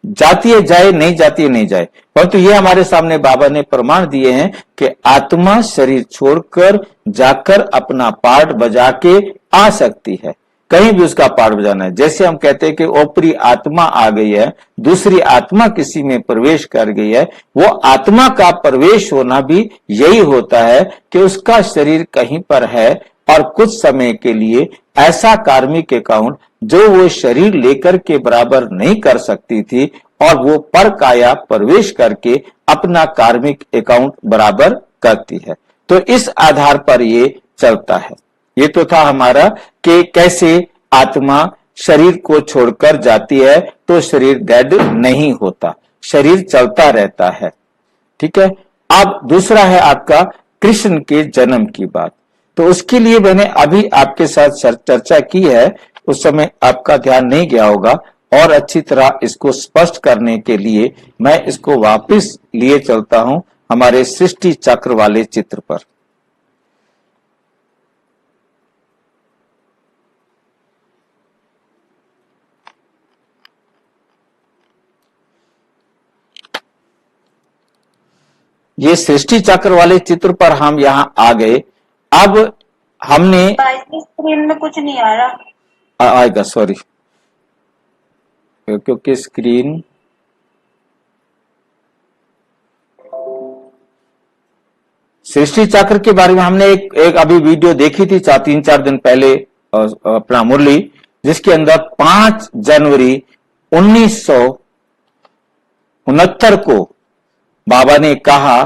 जाती है जाए, नहीं जाती है नहीं जाए, परंतु ये हमारे सामने बाबा ने प्रमाण दिए हैं कि आत्मा शरीर छोड़कर जाकर अपना पार्ट बजा के आ सकती है, कहीं भी उसका पार्ट बजाना है। जैसे हम कहते हैं कि ऊपरी आत्मा आ गई है, दूसरी आत्मा किसी में प्रवेश कर गई है, वो आत्मा का प्रवेश होना भी यही होता है कि उसका शरीर कहीं पर है और कुछ समय के लिए ऐसा कार्मिक अकाउंट जो वो शरीर लेकर के बराबर नहीं कर सकती थी, और वो पर काया प्रवेश करके अपना कार्मिक अकाउंट बराबर करती है। तो इस आधार पर ये चलता है। ये तो था हमारा कि कैसे आत्मा शरीर को छोड़कर जाती है तो शरीर डेड नहीं होता, शरीर चलता रहता है। ठीक है। अब दूसरा है आपका कृष्ण के जन्म की बात। तो उसके लिए मैंने अभी आपके साथ चर्चा की है, उस समय आपका ध्यान नहीं गया होगा, और अच्छी तरह इसको स्पष्ट करने के लिए मैं इसको वापस लिए चलता हूं हमारे सृष्टि चक्र वाले चित्र पर। ये सृष्टि चक्र वाले चित्र पर हम यहां आ गए। अब हमने स्क्रीन में कुछ नहीं आ रहा, आएगा, सॉरी, क्योंकि स्क्रीन सृष्टि चक्र के बारे में हमने एक अभी वीडियो देखी थी 3-4 दिन पहले, अपना मुरली, जिसके अंदर 5 जनवरी 1969 को बाबा ने कहा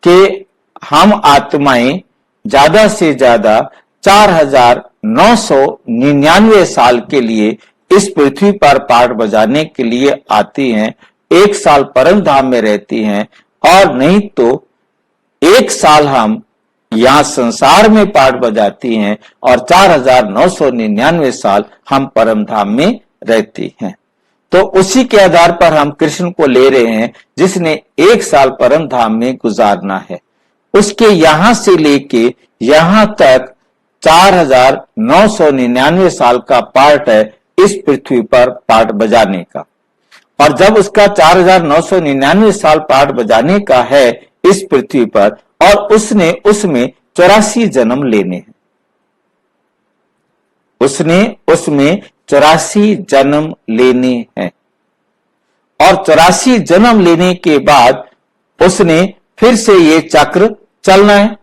कि हम आत्माएं ज्यादा से ज्यादा 4999 साल के लिए इस पृथ्वी पर पाठ बजाने के लिए आती हैं, 1 साल परम धाम में रहती हैं, और नहीं तो 1 साल हम यहां संसार में पाठ बजाती हैं, और 4999 साल हम परम धाम में रहती हैं। तो उसी के आधार पर हम कृष्ण को ले रहे हैं, जिसने 1 साल परम धाम में गुजारना है। उसके यहां से लेके यहां तक 4999 साल का पार्ट है इस पृथ्वी पर पाठ बजाने का। और जब उसका 4999 साल पाठ बजाने का है इस पृथ्वी पर, और उसने उसमें 84 जन्म लेने हैं, उसने उसमें 84 जन्म लेने हैं, और 84 जन्म लेने के बाद उसने फिर से ये चक्र चलना है,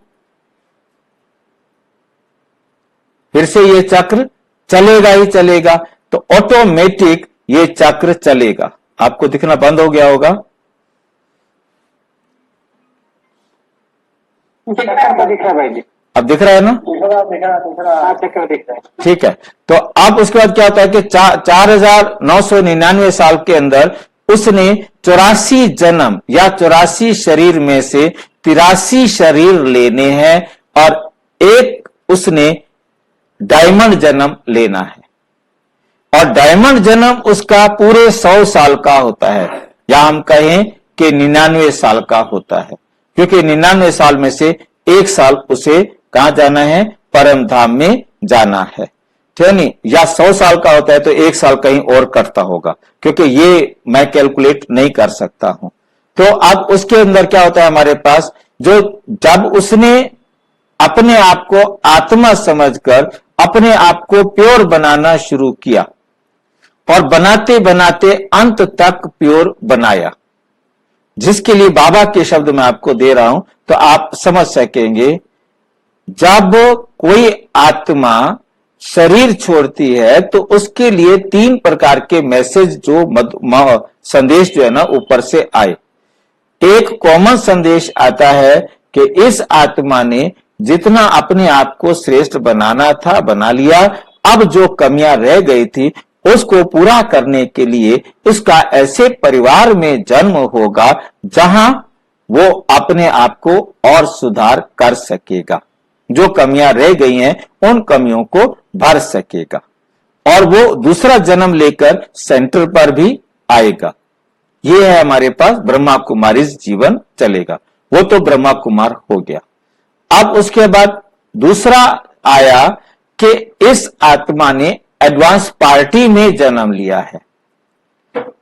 फिर से ये चक्र चलेगा ही चलेगा। तो ऑटोमेटिक ये चक्र चलेगा। आपको दिखना बंद हो गया होगा, दिख रहा है भाई जी, अब दिख रहा है ना? चक्र दिख रहा है। ठीक है। तो अब उसके बाद क्या होता है कि 4999 साल के अंदर उसने 84 जन्म या 84 शरीर में से 83 शरीर लेने हैं, और एक उसने डायमंड जन्म लेना है। और डायमंड जन्म उसका पूरे 100 साल का होता है, या हम कहें कि 99 साल का होता है, क्योंकि 99 साल में से 1 साल उसे कहां जाना है? परम धाम में जाना है, ठीक नहीं? या 100 साल का होता है तो 1 साल कहीं और कटता होगा, क्योंकि ये मैं कैलकुलेट नहीं कर सकता हूं। तो अब उसके अंदर क्या होता है हमारे पास, जो जब उसने अपने आप को आत्मा समझकर अपने आप को प्योर बनाना शुरू किया, और बनाते बनाते अंत तक प्योर बनाया, जिसके लिए बाबा के शब्द मैं आपको दे रहा हूं तो आप समझ सकेंगे। जब कोई आत्मा शरीर छोड़ती है तो उसके लिए 3 प्रकार के मैसेज जो संदेश जो है ना ऊपर से आए। एक कॉमन संदेश आता है कि इस आत्मा ने जितना अपने आप को श्रेष्ठ बनाना था बना लिया, अब जो कमियां रह गई थी उसको पूरा करने के लिए उसका ऐसे परिवार में जन्म होगा जहां वो अपने आप को और सुधार कर सकेगा, जो कमियां रह गई हैं उन कमियों को भर सकेगा, और वो दूसरा जन्म लेकर सेंटर पर भी आएगा। ये है हमारे पास ब्रह्मा कुमारी जीवन चलेगा। वो तो ब्रह्मा कुमार हो गया। अब उसके बाद दूसरा आया कि इस आत्मा ने एडवांस पार्टी में जन्म लिया है,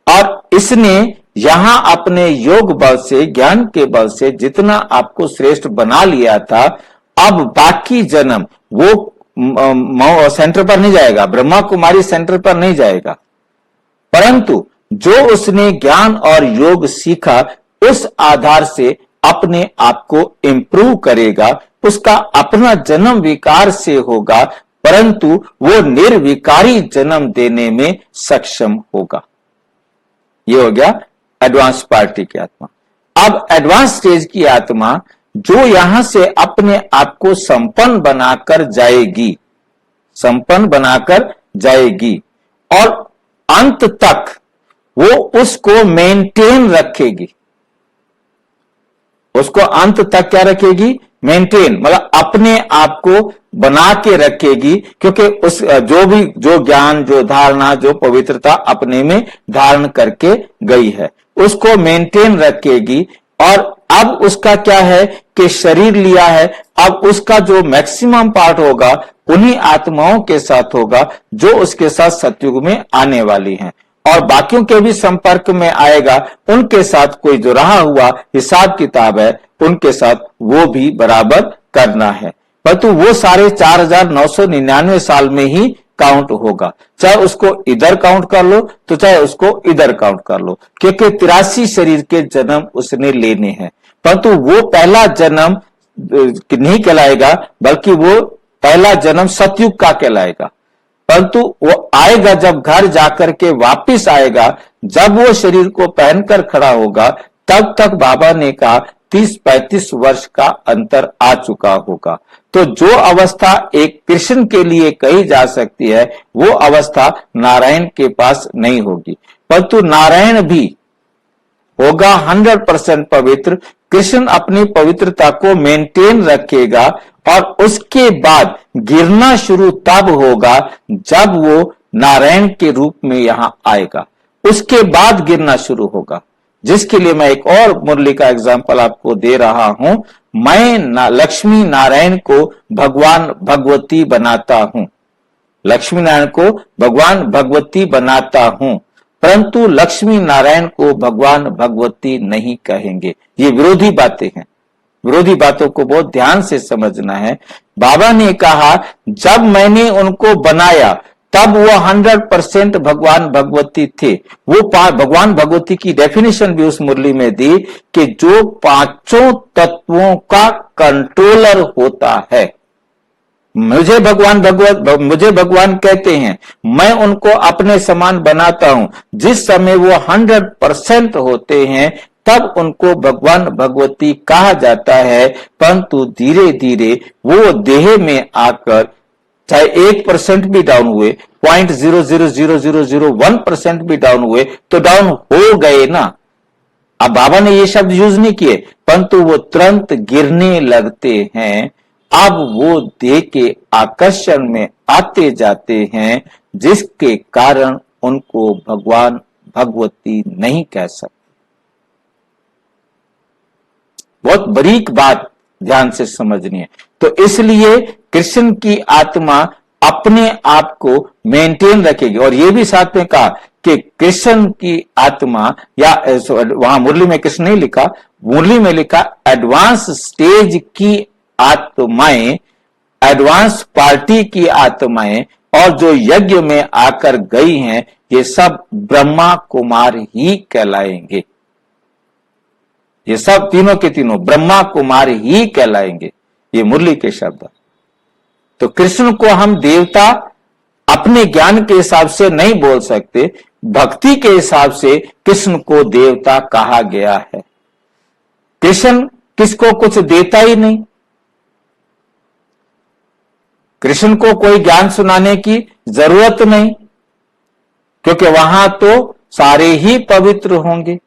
और इसने यहां अपने योग बल से, ज्ञान के बल से जितना आपको श्रेष्ठ बना लिया था, अब बाकी जन्म वो सेंटर पर नहीं जाएगा, ब्रह्मा कुमारी सेंटर पर नहीं जाएगा, परंतु जो उसने ज्ञान और योग सीखा उस आधार से अपने आप को इंप्रूव करेगा, उसका अपना जन्म विकार से होगा, परंतु वो निर्विकारी जन्म देने में सक्षम होगा। ये हो गया एडवांस पार्टी की आत्मा। अब एडवांस स्टेज की आत्मा जो यहां से अपने आप को संपन्न बनाकर जाएगी, संपन्न बनाकर जाएगी और अंत तक वो उसको मेंटेन रखेगी। उसको अंत तक क्या रखेगी? मेंटेन, मतलब अपने आप को बना के रखेगी, क्योंकि उस जो ज्ञान, जो धारणा, जो पवित्रता अपने में धारण करके गई है, उसको मेंटेन रखेगी। और अब उसका क्या है कि शरीर लिया है, अब उसका जो मैक्सिमम पार्ट होगा उन्हीं आत्माओं के साथ होगा जो उसके साथ सतयुग में आने वाली हैं, और बाकियों के भी संपर्क में आएगा। उनके साथ कोई जो रहा हुआ हिसाब किताब है उनके साथ वो भी बराबर करना है, परंतु वो सारे 4999 साल में ही काउंट होगा। चाहे उसको इधर काउंट कर लो तो चाहे उसको इधर काउंट कर लो, क्योंकि 83 शरीर के जन्म उसने लेने हैं, परंतु वो पहला जन्म नहीं कहलाएगा, बल्कि वो पहला जन्म सतयुग का कहलाएगा। परंतु वो आएगा जब घर जाकर के वापिस आएगा, जब वो शरीर को पहनकर खड़ा होगा, तब तक बाबा ने कहा 30-35 वर्ष का अंतर आ चुका होगा। तो जो अवस्था एक कृष्ण के लिए कही जा सकती है वो अवस्था नारायण के पास नहीं होगी, परंतु नारायण भी होगा 100% पवित्र। कृष्ण अपनी पवित्रता को मेंटेन रखेगा और उसके बाद गिरना शुरू तब होगा जब वो नारायण के रूप में यहां आएगा, उसके बाद गिरना शुरू होगा। जिसके लिए मैं एक और मुरली का एग्जाम्पल आपको दे रहा हूं। मैं लक्ष्मी नारायण को भगवान भगवती बनाता हूं, लक्ष्मी नारायण को भगवान भगवती बनाता हूं, परंतु लक्ष्मी नारायण को भगवान भगवती नहीं कहेंगे। ये विरोधी बातें हैं, विरोधी बातों को बहुत ध्यान से समझना है। बाबा ने कहा जब मैंने उनको बनाया तब वो 100% भगवान भगवती थे। वो भगवान भगवती की डेफिनेशन भी उस मुरली में दी कि जो पांचों तत्वों का कंट्रोलर होता है। मुझे भगवान कहते हैं, मैं उनको अपने समान बनाता हूं। जिस समय वो 100% होते हैं तब उनको भगवान भगवती कहा जाता है, परंतु धीरे धीरे वो देह में आकर चाहे 1% भी डाउन हुए, 0.00001% भी डाउन हुए तो डाउन हो गए ना। अब बाबा ने ये शब्द यूज नहीं किए, परंतु वो तुरंत गिरने लगते हैं। अब वो देह के आकर्षण में आते जाते हैं, जिसके कारण उनको भगवान भगवती नहीं कह सकते। बहुत बारीक बात ध्यान से समझनी है। तो इसलिए कृष्ण की आत्मा अपने आप को मेंटेन रखेगी। और ये भी साथ में कहा कि कृष्ण की आत्मा, या वहां मुरली में कृष्ण नहीं लिखा, मुरली में लिखा एडवांस स्टेज की आत्माएं, एडवांस पार्टी की आत्माएं और जो यज्ञ में आकर गई हैं, ये सब ब्रह्मा कुमार ही कहलाएंगे। ये सब तीनों के तीनों ब्रह्मा कुमार ही कहलाएंगे। ये मुरली के शब्द। तो कृष्ण को हम देवता अपने ज्ञान के हिसाब से नहीं बोल सकते, भक्ति के हिसाब से कृष्ण को देवता कहा गया है। कृष्ण किसको कुछ देता ही नहीं, कृष्ण को कोई ज्ञान सुनाने की जरूरत नहीं, क्योंकि वहां तो सारे ही पवित्र होंगे।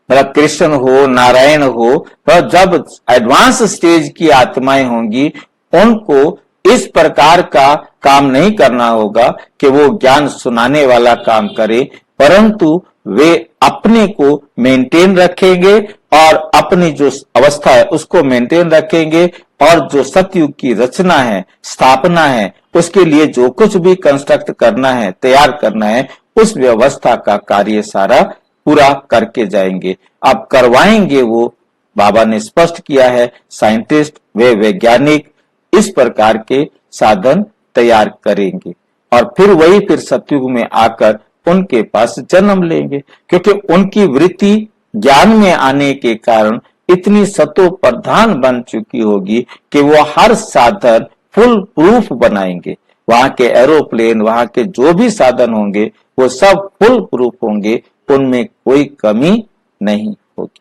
मतलब कृष्ण हो, नारायण हो, तो जब एडवांस स्टेज की आत्माएं होंगी उनको इस प्रकार का काम नहीं करना होगा कि वो ज्ञान सुनाने वाला काम करे, परंतु वे अपने को मेंटेन रखेंगे और अपनी जो अवस्था है उसको मेंटेन रखेंगे, और जो सतयुग की रचना है, स्थापना है, उसके लिए जो कुछ भी कंस्ट्रक्ट करना है, तैयार करना है, उस व्यवस्था का कार्य सारा पूरा करके जाएंगे। अब करवाएंगे वो, बाबा ने स्पष्ट किया है, साइंटिस्ट वे वैज्ञानिक इस प्रकार के साधन तैयार करेंगे और फिर सतयुग में आकर उनके पास जन्म लेंगे, क्योंकि उनकी वृत्ति ज्ञान में आने के कारण इतनी सतो प्रधान बन चुकी होगी कि वो हर साधन फुल प्रूफ बनाएंगे। वहां के एरोप्लेन, वहां के जो भी साधन होंगे वो सब फुल प्रूफ होंगे, उनमें कोई कमी नहीं होगी।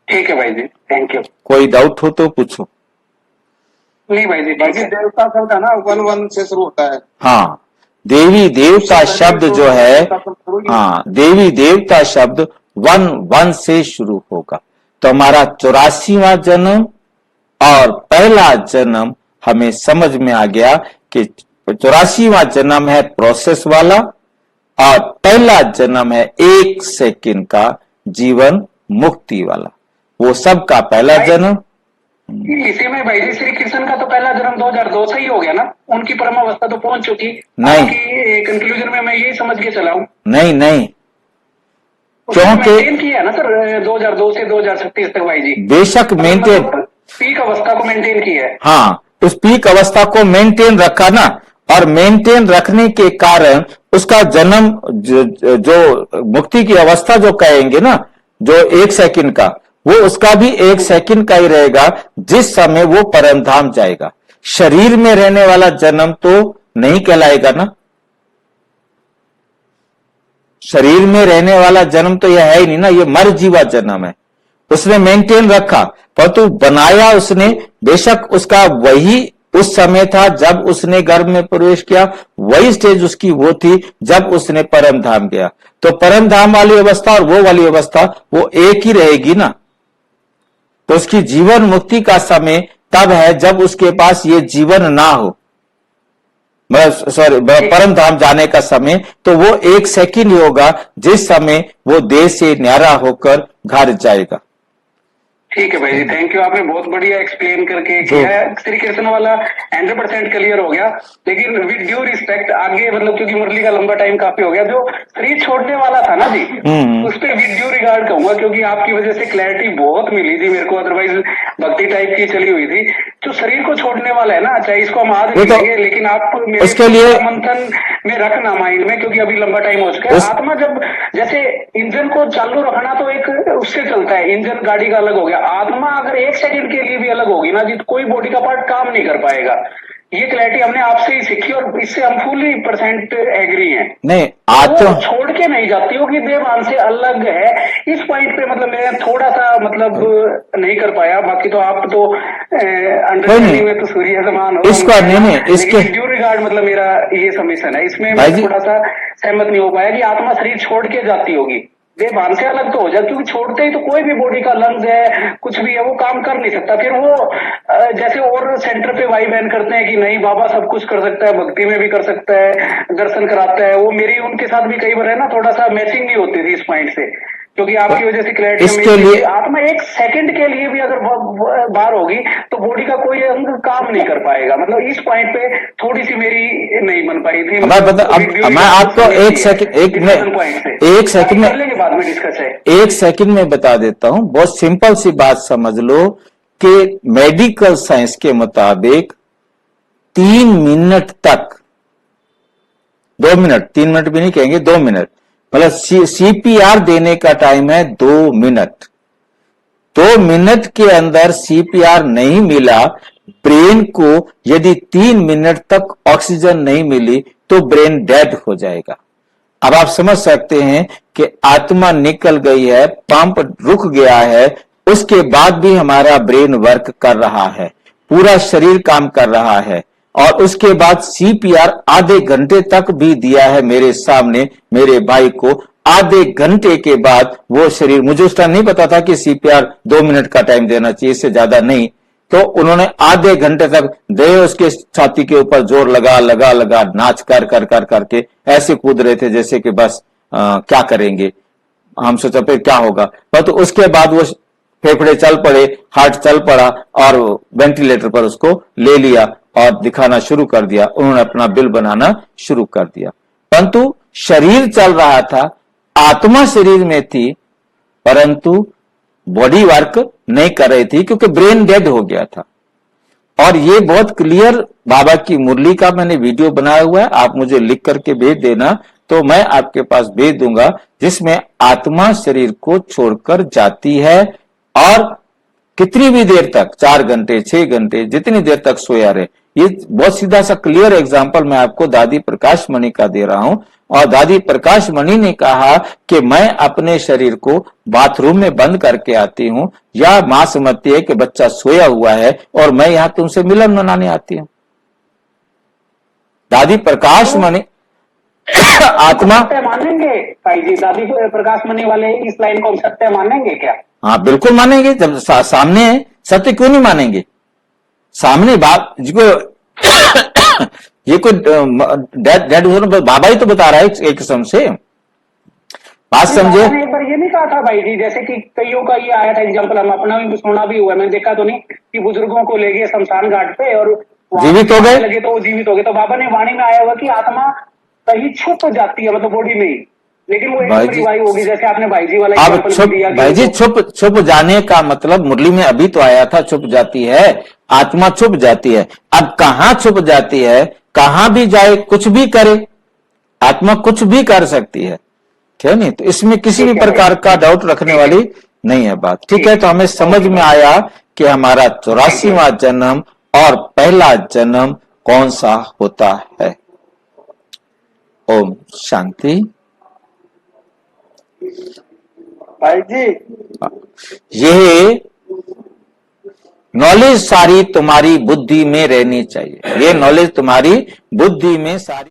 ठीक है भाई जी, थैंक यू। कोई डाउट हो तो पूछो। नहीं भाई जी, बाकी देवता शब्द है ना 1 से शुरू होता है। हाँ, देवी देवता शब्द जो है, हाँ, देवी देवता शब्द 1 से शुरू होगा। तो हमारा 84वां जन्म और पहला जन्म हमें समझ में आ गया कि 84वां जन्म है प्रोसेस वाला और पहला जन्म है 1 सेकंड का जीवन मुक्ति वाला। वो सबका पहला जन्म। इसी में भाई जी श्री कृष्ण का तो पहला जन्म 2002 से ही हो गया ना, उनकी परम अवस्था तो पहुंच चुकी। नहीं, कंक्लूजन में मैं यही समझ के चला हूँ। नहीं, क्योंकि मेंटेन किया ना सर 2002 से 2036 तक भाई जी। बेशक मेंटेन, पीक अवस्था को मेंटेन किया है। हाँ, उस पीक अवस्था को मेंटेन रखा ना, और मेंटेन रखने के कारण उसका जन्म जो मुक्ति की अवस्था जो कहेंगे ना, जो 1 सेकंड का, वो उसका भी 1 सेकंड का ही रहेगा जिस समय वो परमधाम जाएगा। शरीर में रहने वाला जन्म तो नहीं कहलाएगा ना, शरीर में रहने वाला जन्म तो यह है ही नहीं ना, ये मर जीवा जन्म है। उसने मेंटेन रखा, परंतु बनाया उसने, बेशक उसका वही उस समय था जब उसने गर्भ में प्रवेश किया, वही स्टेज उसकी वो थी जब उसने परम धाम गया। तो परम धाम वाली अवस्था और वो वाली अवस्था वो एक ही रहेगी ना। तो उसकी जीवन मुक्ति का समय तब है जब उसके पास ये जीवन ना हो, परम धाम जाने का समय तो वो 1 सेकंड ही होगा जिस समय वो देह से न्यारा होकर घर जाएगा। ठीक है भाई जी, थैंक यू। आपने बहुत बढ़िया एक्सप्लेन करके किया है। श्री कृष्ण वाला 100% क्लियर हो गया, लेकिन विद ड्यू रिस्पेक्ट आगे मतलब क्योंकि मुरली का लंबा टाइम काफी हो गया, जो शरीर छोड़ने वाला था ना जी, उस पर विद ड्यू रिगार्ड कहूंगा, क्योंकि आपकी वजह से क्लैरिटी बहुत मिली थी मेरे को, अदरवाइज भक्ति टाइप की चली हुई थी। जो शरीर को छोड़ने वाला है ना, चाहे इसको हम आज नहीं लेंगे, लेकिन आप उसके लिए मंथन में रखना माइंड में, क्योंकि अभी लंबा टाइम हो चुका है। आत्मा जब जैसे इंजन को चालू रखना तो एक उससे चलता है, इंजन गाड़ी का अलग हो गया, आत्मा अगर 1 सेकंड के लिए भी अलग होगी ना जी, तो कोई बॉडी का पार्ट काम नहीं कर पाएगा। ये क्लैरिटी हमने आपसे ही सीखी और इससे हम फुली % एग्री हैं। नहीं, आत्मा छोड़ के नहीं जाती हो कि देवान से अलग है। इस पॉइंट पे मतलब मैं थोड़ा सा मतलब नहीं कर पाया, बाकी तो आप तो अंडरस्टैंडिंग में तो सूर्य समान हो। इसका नहीं, इसके ड्यू रिगार्ड मतलब मेरा ये सबमिशन है, इसमें मैं थोड़ा सा सहमत नहीं हो पाया कि आत्मा शरीर छोड़ के जाती होगी, देवान से अलग तो हो जाए, क्योंकि छोड़ते ही तो कोई भी बॉडी का लंग्स है कुछ भी है वो काम कर नहीं सकता। फिर वो जैसे और सेंटर पे वाई बैन करते हैं कि नहीं बाबा सब कुछ कर सकता है, भक्ति में भी कर सकता है, दर्शन कराता है, वो मेरी उनके साथ भी कई बार है ना थोड़ा सा मैचिंग नहीं होती थी इस पॉइंट से, क्योंकि आपकी वजह से क्लैरिटी इसके लिए आत्मा 1 सेकंड के लिए भी अगर बाहर होगी तो बॉडी का कोई अंग काम नहीं कर पाएगा। मतलब इस पॉइंट पे थोड़ी सी मेरी नहीं बन पाई थी। मैं आपको 1 सेकंड में बाद में डिस्कस है, 1 सेकंड में बता देता हूं। बहुत सिंपल सी बात समझ लो कि मेडिकल साइंस के मुताबिक 3 मिनट तक, 2 मिनट, 3 मिनट भी नहीं कहेंगे, 2 मिनट, मतलब सीपीआर देने का टाइम है 2 मिनट। 2 मिनट के अंदर सीपीआर नहीं मिला, ब्रेन को यदि 3 मिनट तक ऑक्सीजन नहीं मिली तो ब्रेन डेड हो जाएगा। अब आप समझ सकते हैं कि आत्मा निकल गई है, पंप रुक गया है, उसके बाद भी हमारा ब्रेन वर्क कर रहा है, पूरा शरीर काम कर रहा है, और उसके बाद सीपीआर आधे घंटे तक भी दिया है मेरे सामने, मेरे भाई को। आधे घंटे के बाद वो शरीर, मुझे उस टाइम नहीं पता था कि सीपीआर 2 मिनट का टाइम देना चाहिए, इससे ज्यादा नहीं, तो उन्होंने आधे घंटे तक दे उसके छाती के ऊपर जोर लगा लगा लगा, नाच कर कर कर करके ऐसे कूद रहे थे जैसे कि बस क्या करेंगे, हम सोचा फिर क्या होगा। तो उसके बाद वो फेफड़े चल पड़े, हार्ट चल पड़ा और वेंटिलेटर पर उसको ले लिया और दिखाना शुरू कर दिया, उन्होंने अपना बिल बनाना शुरू कर दिया। परंतु शरीर चल रहा था, आत्मा शरीर में थी, परंतु बॉडी वर्क नहीं कर रही थी क्योंकि ब्रेन डेड हो गया था। और ये बहुत क्लियर बाबा की मुरली का मैंने वीडियो बनाया हुआ है, आप मुझे लिख करके भेज देना, तो मैं आपके पास भेज दूंगा, जिसमें आत्मा शरीर को छोड़कर जाती है और कितनी भी देर तक, 4 घंटे 6 घंटे, जितनी देर तक सोया रहे। ये बहुत सीधा सा क्लियर एग्जाम्पल मैं आपको दादी प्रकाश मणि का दे रहा हूं। और दादी प्रकाश मणि ने कहा कि मैं अपने शरीर को बाथरूम में बंद करके आती हूं, या मां समझती है कि बच्चा सोया हुआ है और मैं यहां तुमसे मिलन मनाने आती हूं। दादी प्रकाश मणि आत्मा सत्य मानेंगे भाई जी? दादी प्रकाश मणि वाले इस लाइन को हम सत्य मानेंगे क्या? हाँ बिल्कुल मानेंगे। जब सामने है, सत्य क्यों नहीं मानेंगे? सामने बाप जिसको ये कोई डैड बाबा ही तो बता रहा है एक किस्म से, बात समझे। मैंने एक बार ये नहीं कहा था भाई जी, जैसे कि कईयों का ये आया था एग्जाम्पल, हम अपना भी सुना भी हुआ, मैंने देखा तो नहीं, कि बुजुर्गों को ले गए शमशान घाट पे और जीवित हो गए, लगे तो वो जीवित हो गए। तो बाबा ने वाणी में आया हुआ कि आत्मा कहीं छुप जाती है, मतलब बॉडी में ही, लेकिन वो एकदम रिवाइव होगी, जैसे आपने भाई जी वाला अब एग्जाम्पल दिया। भाई जी छुप जाने का मतलब मुरली में अभी तो आया था, छुप जाती है, आत्मा छुप जाती है। अब कहां छुप जाती है, कहां भी जाए, कुछ भी करे, आत्मा कुछ भी कर सकती है, ठीक नहीं? तो इसमें किसी भी प्रकार का डाउट रखने वाली नहीं है बात, ठीक है। तो हमें समझ में आया कि हमारा 84वां जन्म और पहला जन्म कौन सा होता है। ओम शांति। भाई जी ये नॉलेज सारी तुम्हारी बुद्धि में रहनी चाहिए, ये नॉलेज तुम्हारी बुद्धि में सारी